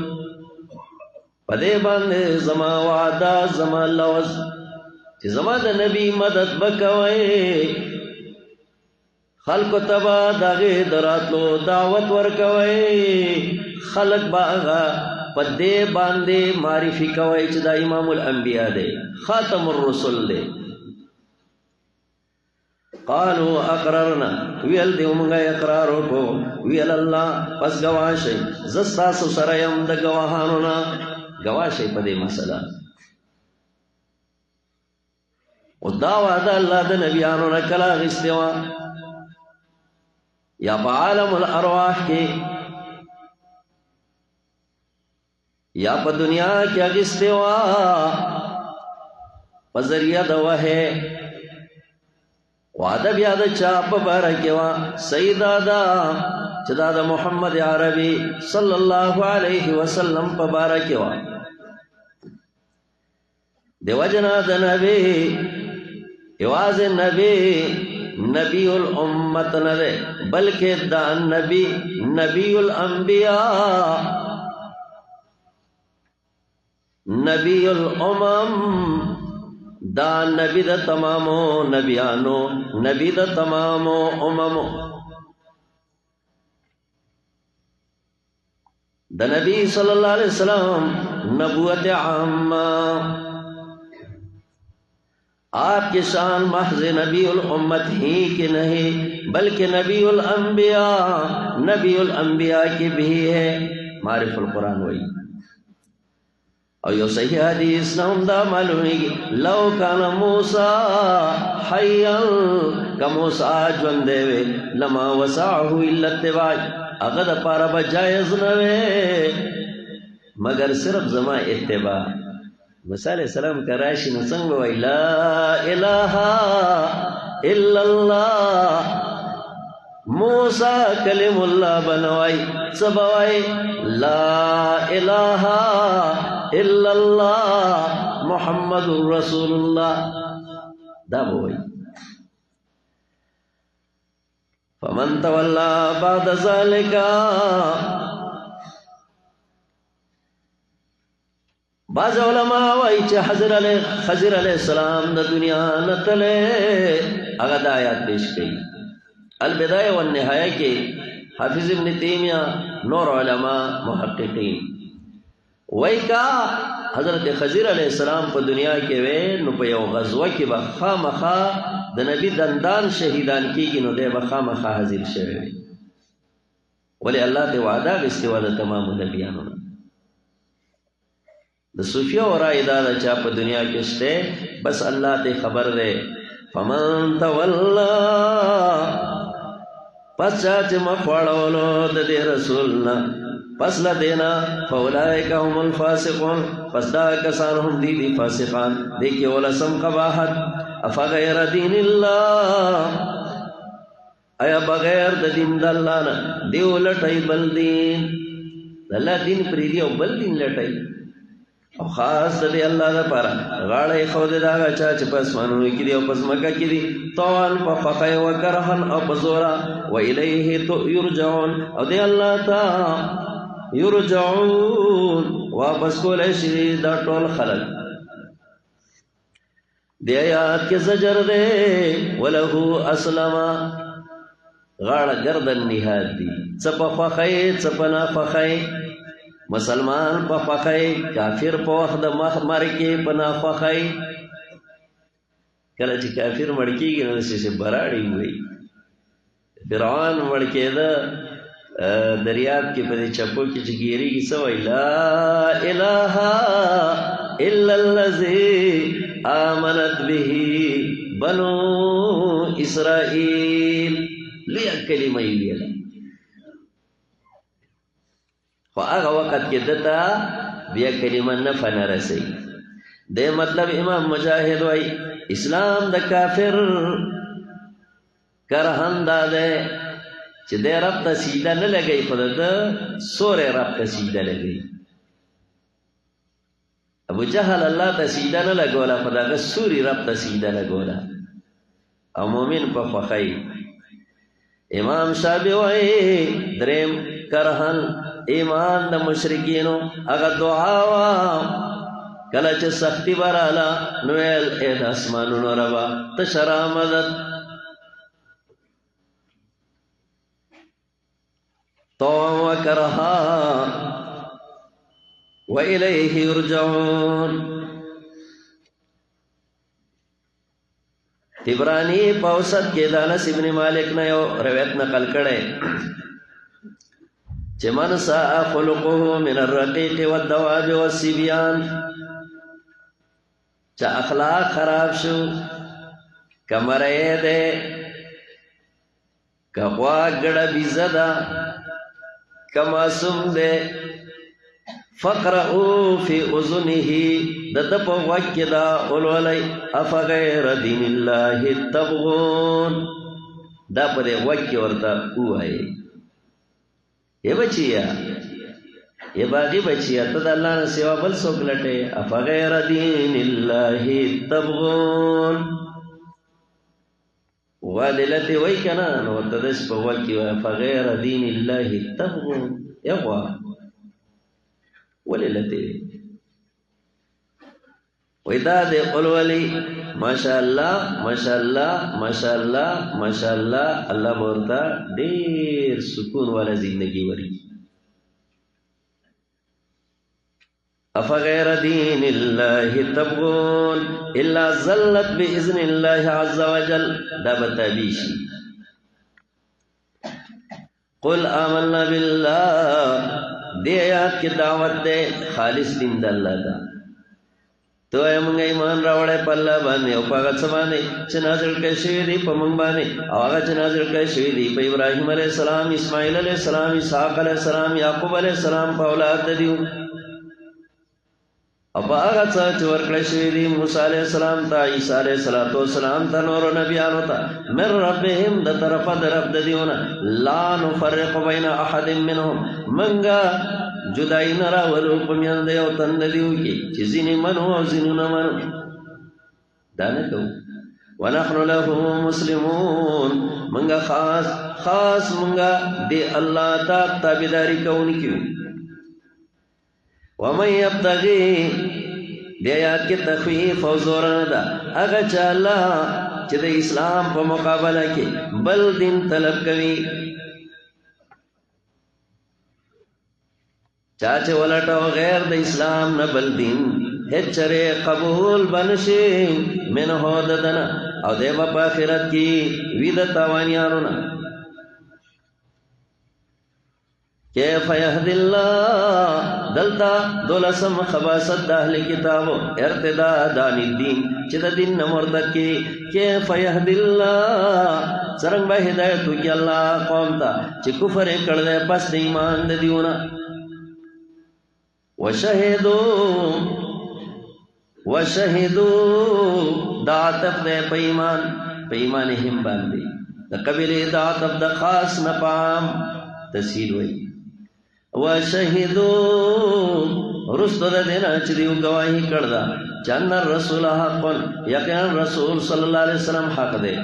پدے باندے زما وعدا زما لوز چی زما دا نبی مدد بکوئے خلق تبا داغی دراتلو دعوت ورکوئے خلق باغا پدے باندے معرفی کوئی چی دا امام الانبیاء دے خاتم الرسل دے قالو اقررنا ویل دیو منگا اقرارو کو ویل اللہ پس گواشی زستاسو سرائم دا گواہانونا گواشی پدے مسئلہ و دعوی دا اللہ دا نبیانونا کلا غستوا یا پا عالم الارواح کے یا په دنیا کې اغستې وه په ذریعه د وحی وعده بیا د چا په باره کې وه صحیح دا ده چې دا د محمد عربي صلی الله علیه وسلم په باره کې وه د وجنا د نبی یوازې نبی الامت نه دی بلکې دا نبی الانبیاء نبی الامم دا نبی د تمامو نبیانو نبی د تمامو اممو د نبی صلی الله علیه وسلم نبوت عامہ آپ کی شان محض نبی الامت ہی کی نہیں بلکہ نبی الانبیاء کی بھی ہے معرف القرآن وئی اور یو صحیح حدیث نہ دا معلومی گی لو کان موسیٰ حیاً کا موسیٰ جوندے وے لما وسعہو اللہ اتباع اغد پارا بجائز نوے مگر صرف زما اتباع موسیٰ علیہ السلام کا راشی نسنگ وی لا الہ الا اللہ موسیٰ کلم اللہ بنوائی سبوائی لا الہ الا اللہ محمد رسول اللہ دا بوئی فمن تولا بعد ذالکا بعض علماء وای چې خضر علیہ السلام د دنیا نتلے اغد آیات پیش کئی البدایہ والنہایہ کے حافظ ابن تیمیہ نور علماء محققین وای کا حضرت خضر علیہ السلام په دنیا کې وې نو په یو غزوه کې به خامخا د نبی دندان شهیدان کېږي نو دی به خامخا حاضر شوی وي ولې الله ته وعده اخیستې وه د تمامو نبیانو نه د صوفیو رای دا ده چې په دنیا کې شته بس الله ته خبر دی فمن تولا پس چا چې مخ واړولو د دې رسول نه پس لدینا فاولائک هم الفاسقون پس دا کسان هم دی فاسقان دیکھئے ولسم قباحت افغیر دین اللہ ایا بغیر د دین د الله نه دیو لټای بل دین الله دین پری دی او بل دین لټای او خاص د الله لپاره غاړه خو دې دا چا چې پس مانو کې دی او پس مکه کې دی طوال په فقای و کرهن او بزورا و الیه یرجعون او دی الله تا یرجعون واپس کولای شي دا ټول خلق دی آیات کې زجر دی وله اسلم غاړه گردن نهاد دی څه په فخای څه په نه فخای مسلمان په فخای کافر په وخت د مخ مرګ په نه فخای کله چې کافر مړ کېږي نو شي براړي وي فرعون مړ کېده دریاب کې په چپو کې چې ګیریږي سوې لا اله الا الذي آمنت به بنو اسرائیل لیا کلمه ویله خو هغه وخت کې دته بیا کلمه نه فن رسي د مطلب امام مجاهد وای اسلام د کافر کرهن ده چې د رب ته سیده نه لګي خو د سورې رب ته سیده لګي ابو جهل الله ته سیده نه لګولا خو دغه سوري رب ته سیده لګولا او مؤمن په خوښي امام شافعي وایي دریم کرهن ایمان د مشرکینو هغه دعا وا کله چې سختی براله نو اے اسمانونو ربا تشرا مدد طوعا وكرها وإليه يرجعون تبرانی پوسط کې د انس ابن مالک نه یو روایت نقل کړي چې من ساء خلقه من الرقيق والدواب والصبيان چې اخلاق خراب شو کمرې ده کوا ګړه بيزدا کماسم دے فقرؤوا فی اذنه ددپ وکدا اولولی افغیر دین الله تبغون دا په وکی ورته وای ای بچیا ای باغی بچیا ته د الله نه سوا بل څوک لټه افغیر دین الله تبغون وللته وای کنه نو تدس په وکی افغیر دین الله تبغون یغوا وللته وېدا دې قلولي ماشاءالله ماشاءالله ماشاءالله ماشاءالله الله ورته ډېر سکون والا ژوندۍ وري افغیر دین الله تبغون الا زلت باذن الله عز وجل دا بتابیشي قل آمنا بالله دی آیات کی دعوت دے خالص دین دا اللہ دا تو اے منگا ایمان راوڑے پا اللہ بانے او پاگا سبانے چنازل کے شویدی پا منگ بانے آغا چنازل کے شویدی پا ابراہیم علیہ السلام اسماعیل علیہ السلام اسحاق علیہ السلام یعقوب علیہ السلام پا اولاد دیو او پا آغا چور کے شویدی موسیٰ علیہ السلام تا عیسیٰ علیہ السلام تا نور و نبیانو تا من ربهم دا طرف دا رب دیونا لا نفرق بین احد منهم منگا جدائی نرا ولو پمیان دیو تند دیو کی چیزینی منو او زینو نمانو دانکو ونحن له مسلمون منگا خاص منگا دی اللہ تا تابداری کونی کیو ومن یبتغی دی آیات کی تخویف و زورن دا اگا چالا چی دا اسلام پا مقابلہ کی بل دین طلب کوي چاچے ولٹو غیر دا اسلام نبل دین ہچرے قبول بنشی من ہو ددنا او دے با پاخرت کی وید تاوانیانونا کیف یهد اللہ دلتا دولسم خباست دا اہل کتابو ارتداد عن الدین چی دا دین نمردد کی کیف یهد اللہ سرنگ با ہدایتو کی اللہ قوم تا چی کفر کردے پس دا ایمان دا دیونا وشهدوا دا عطف دے پیمان ہم باندے دا قبیل دا عطف دا خاص نپام تسہیل ہوئی وشهدوا رسط دا دینا چدیو گواہی کردہ چان الرسول حقن یقین رسول صلی اللہ علیہ وسلم حق دے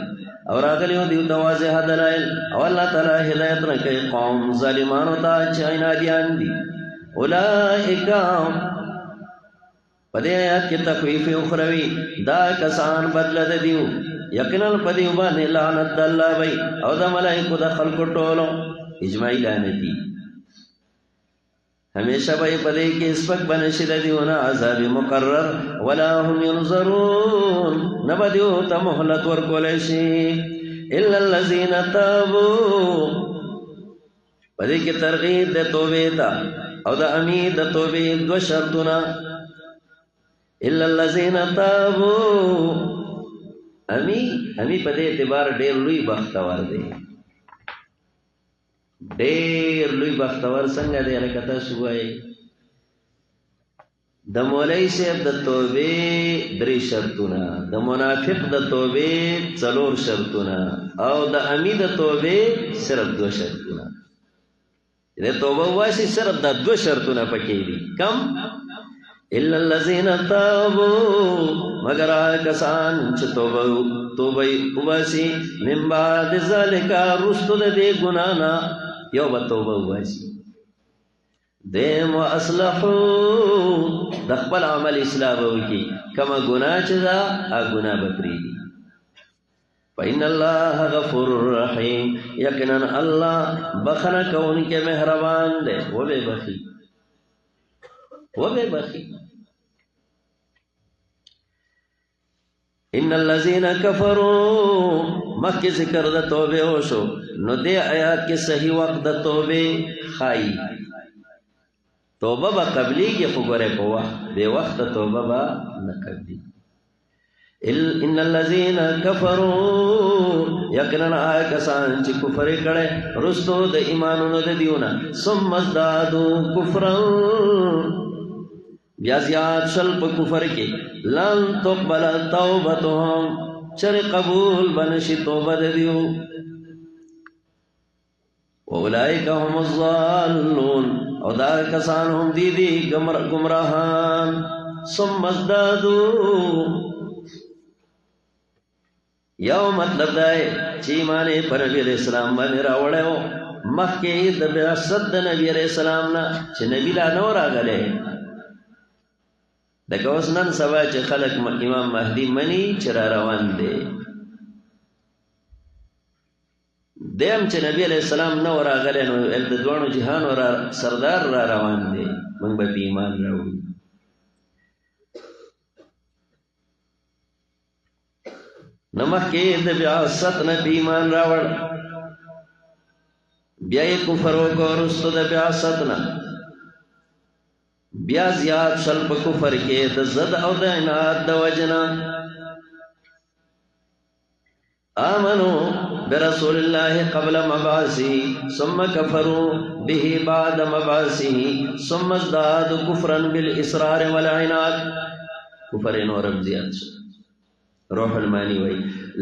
اور اگلیو دیو دوازح دلائل اور اللہ تعالی ہدایت رکھے قوم ظالمانو تا چائنا دیان دی اولئکا پدے آیات کی تخویف اخروی دا کسان بدلد دیو یقینا پدیو بانے لعنت دا اللہ بھئی او دا ملائکو دا خلق ٹولو اجماعی لعنتی ہمیشہ بھئی پدے کی اسپک بنشد دیونا عذاب مقرر ولا هم ینظرون نبدیو تا محلت ورکولیشی الا اللذین تابو پدے کی ترغیب دے توبے تا او دا امید دا توبی دو شرطنا الا اللذین تابو امی پدے اعتبار دیر لوی بختور دے دیر لوی بختور سنگا دے لکتا سوائی دا مولی سیب دا توبی دری شرطنا دا منافق دا توبی چلور شرطنا او دا امی دا توبی صرف دو شرطنا دے توبہ واسی صرف دا دو شرطنا پکی دی کم الا اللذین تابو مگر آئے کسان چھ توبہ واسی من بعد ذالکا رستو دے گنانا یو با توبہ واسی دیم و اصلحو دخبل عمل اصلاح ہوکی کما گناہ چدا آ گناہ بکری دی فإن اللہ غفور الرحیم یقناً اللہ بخنا کون کے مہربان دے وہ بے بخی ان الذین کفروا مخی ذکر دا توبے ہوشو نو دے آیات کے صحیح وقت دا توبے خائی توبہ با قبلی کی فگورے کو وقت بے وقت توبہ با نقبلی ان الذین کفروا یقینا آئے کسان چی کفر کڑے رستو دا ایمانو دا دیونا ثم ازدادو کفرا بیا زیاد شل په کفر کې لن تقبل توبتهم چر قبول بنشي توبه دیو اولئک هم الضالون او دا کسان هم دي گمراهان ثم ازدادوا یو مطلب دا چې ایمان پر نبی علیہ السلام باندې راوړیو مخکې د بعثت د نبی علیہ السلام نه چې نبی لا نو راغلی لکه اوس نن سبا چې خلک امام مهدي مني چې را روان دی دیم چې نبی علیہ السلام نو راغلی نو د دوانو جهانو سردار را روان دی موږ به ایمان راوړو نمخ کې د بعثت نه ایمان راوړ بیا یې کفر وکړ رستو د بعثت نه بیا زیاد شل په کفر کې د زد او د عناد د وجنا آمنو برسول الله قبل مبعثه ثم كفروا به بعد مبعثه ثم ازدادوا كفرا بالاصرار والعناد کفر نورم زیاد شو روح المانی وی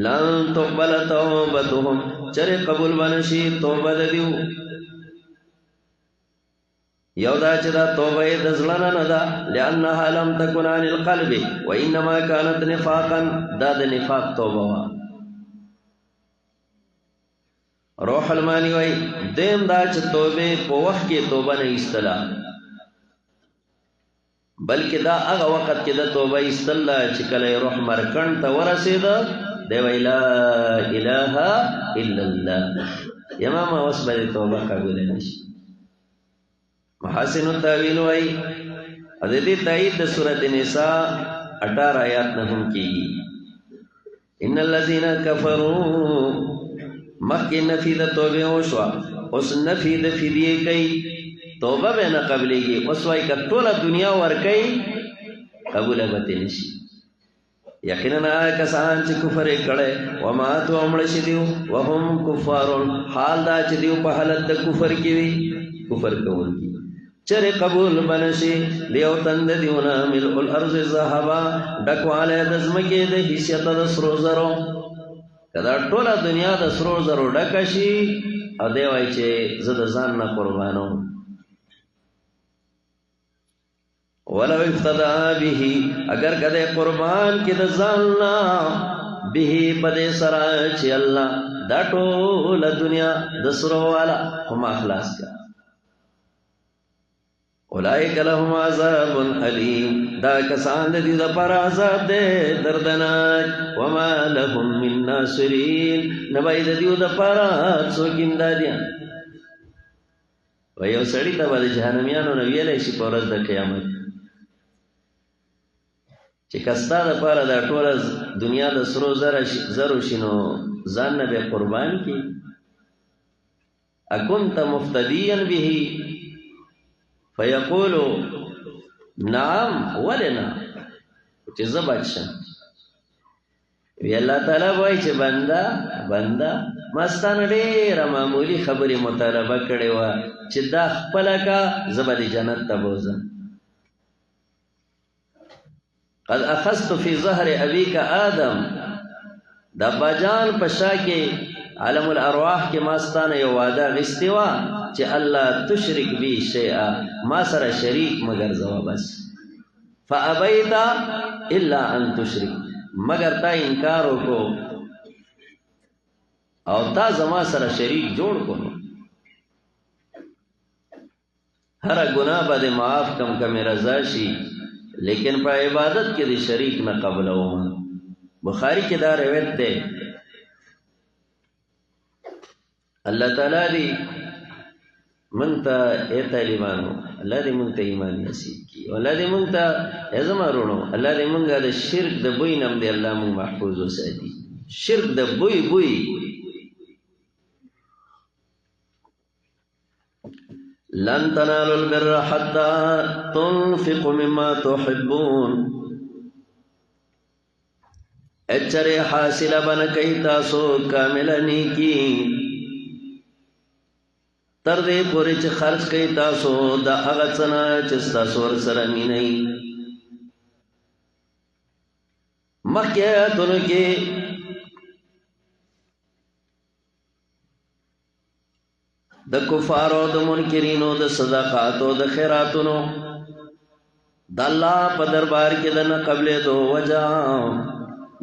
لن تقبل توبتهم چر قبول بنشي توبه دیو یو دا چې دا توبه د زړه نه ده لانها لم تكن عن القلب وانما كانت نفاقا دا د نفاق توبه وا روح المانی وی دیم دا چې توبه په وخت کې توبه نه ایستلا بلکې دا هغه وخت کې د توبه ایستلا چې کله روح مرکن ته ورسید دی وی لا اله الا الله امام اوس به توبه قبول نشي محاسن التاویل وی حضرت تایید د سورۃ النساء 18 آیات نه هم کیږي ان الذين كفروا مکه نفی د توبه او شوا اوس نفی د فدیه کوي توبه به نه قبلېږي اوس وايي کټوله دنیا ور کوي قبول به نشي یقینا کسان چې کفر کړي و ما تو امړ شي دیو وهم کفار حال دا چې دیو په حالت د کفر کې وي کفر کوي چر قبول بنشي لیو تند دیونا ملء الارض ذهبا ډکواله د زمکه د حیثیت د سرو زرو کدا ټوله دنیا د سرو زرو ډکشي ا دی وای چې زه د ځان نه قربانو ولو افتدا به اگر کده قربان کې د ځان نه به پدې سره چې الله دا ټوله دنیا د سرو والا هم اخلاص کړ اولئک لهم عذاب علیم دا کسان دې د پر عذاب دې دردناک وما لهم من ناصرین نبای دې د پر څوک امدادیان وایو سړی ته باندې جهنميانو نو ویلې شي په ورځ د قیامت چې کستا د پر د ټوله دنیا د سرو زرو شنو ځان نه به قربان کی اكنت مفتديا به فيقول نعم ولنا چې زبچن وی الله تعالی وای چې بندا مستان ډېر معمولی خبرې مطالبه کړې و چې دا خپل کا زبدي جنت ته بوزم قد اخذت في ظهر ابيك ادم دا بجان پشا کې عالم الارواح کې ماستانه یو وعده غستوا چې الله تشرک بی شیئا ما سره شریک مگر زوا بس فابیت الا ان تشرک مگر تا انکار وکړو او تا زما سره شریک جوړ کړو هر ګناه به معاف کم رضا شي لیکن په عبادت کې د شریک نه قبل اوما بخاری کې دا روایت ده الله تعالی دی منتا اے طالبانو الله دې مونږ ته ایمان نصیب کړي الله دې مونږ ته ازمارونو الله دې مونږه د شرک د بوی نم دې الله مونږ محفوظ وساتي شرک د بوی لن تنالوا البر حتى تنفقوا مما تحبون اچره حاصل بن کئ تاسو کامل نیکی تر دې پورې چې خرج کئ تاسو د هغه څنا چې تاسو سره مینې مخکې آیاتونو کې د کفارو د منکرینو د صدقاتو د خیراتونو د الله په دربار کې د نه قبلې دو وجه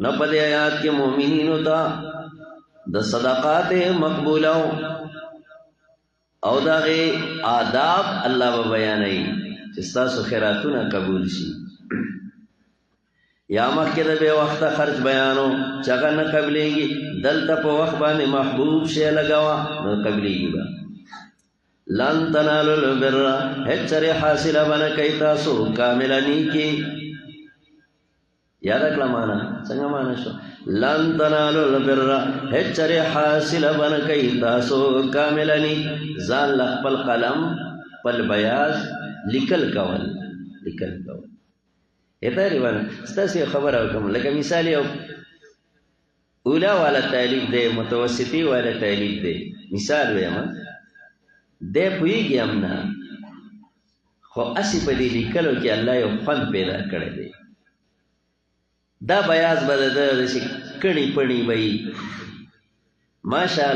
نه په دې آیات کې مؤمنینو ته د صدقات مقبوله او دغه آداب الله به بیانوي چې تاسو خیراتونه قبول شي یا مخکې د بے وخت خرج بیانو چې هغه نه قبلېږي دلته په وخت باندې محبوب شی لګاوه نو قبلېږي به لن تنالوا البر هچره حاصله بنه کوي تاسو کامله نیکی یاد کړه معنا څنګه معنا شو لن تنالوا البر هچره حاصله بنه کوي تاسو کامله نیک ځان خپل قلم پل بیاض لیکل کول اته ریوان ستاسو خبره وکم لکه مثال یو اولا والا تعلیق دی متوسطی والا تعلیق دی مثال وایم دے پویږي امنا خو اسی په دې لیکلو کې الله یو فن پیدا کړی دی دا بیاض بده د کڼي پڼي وای ماشاء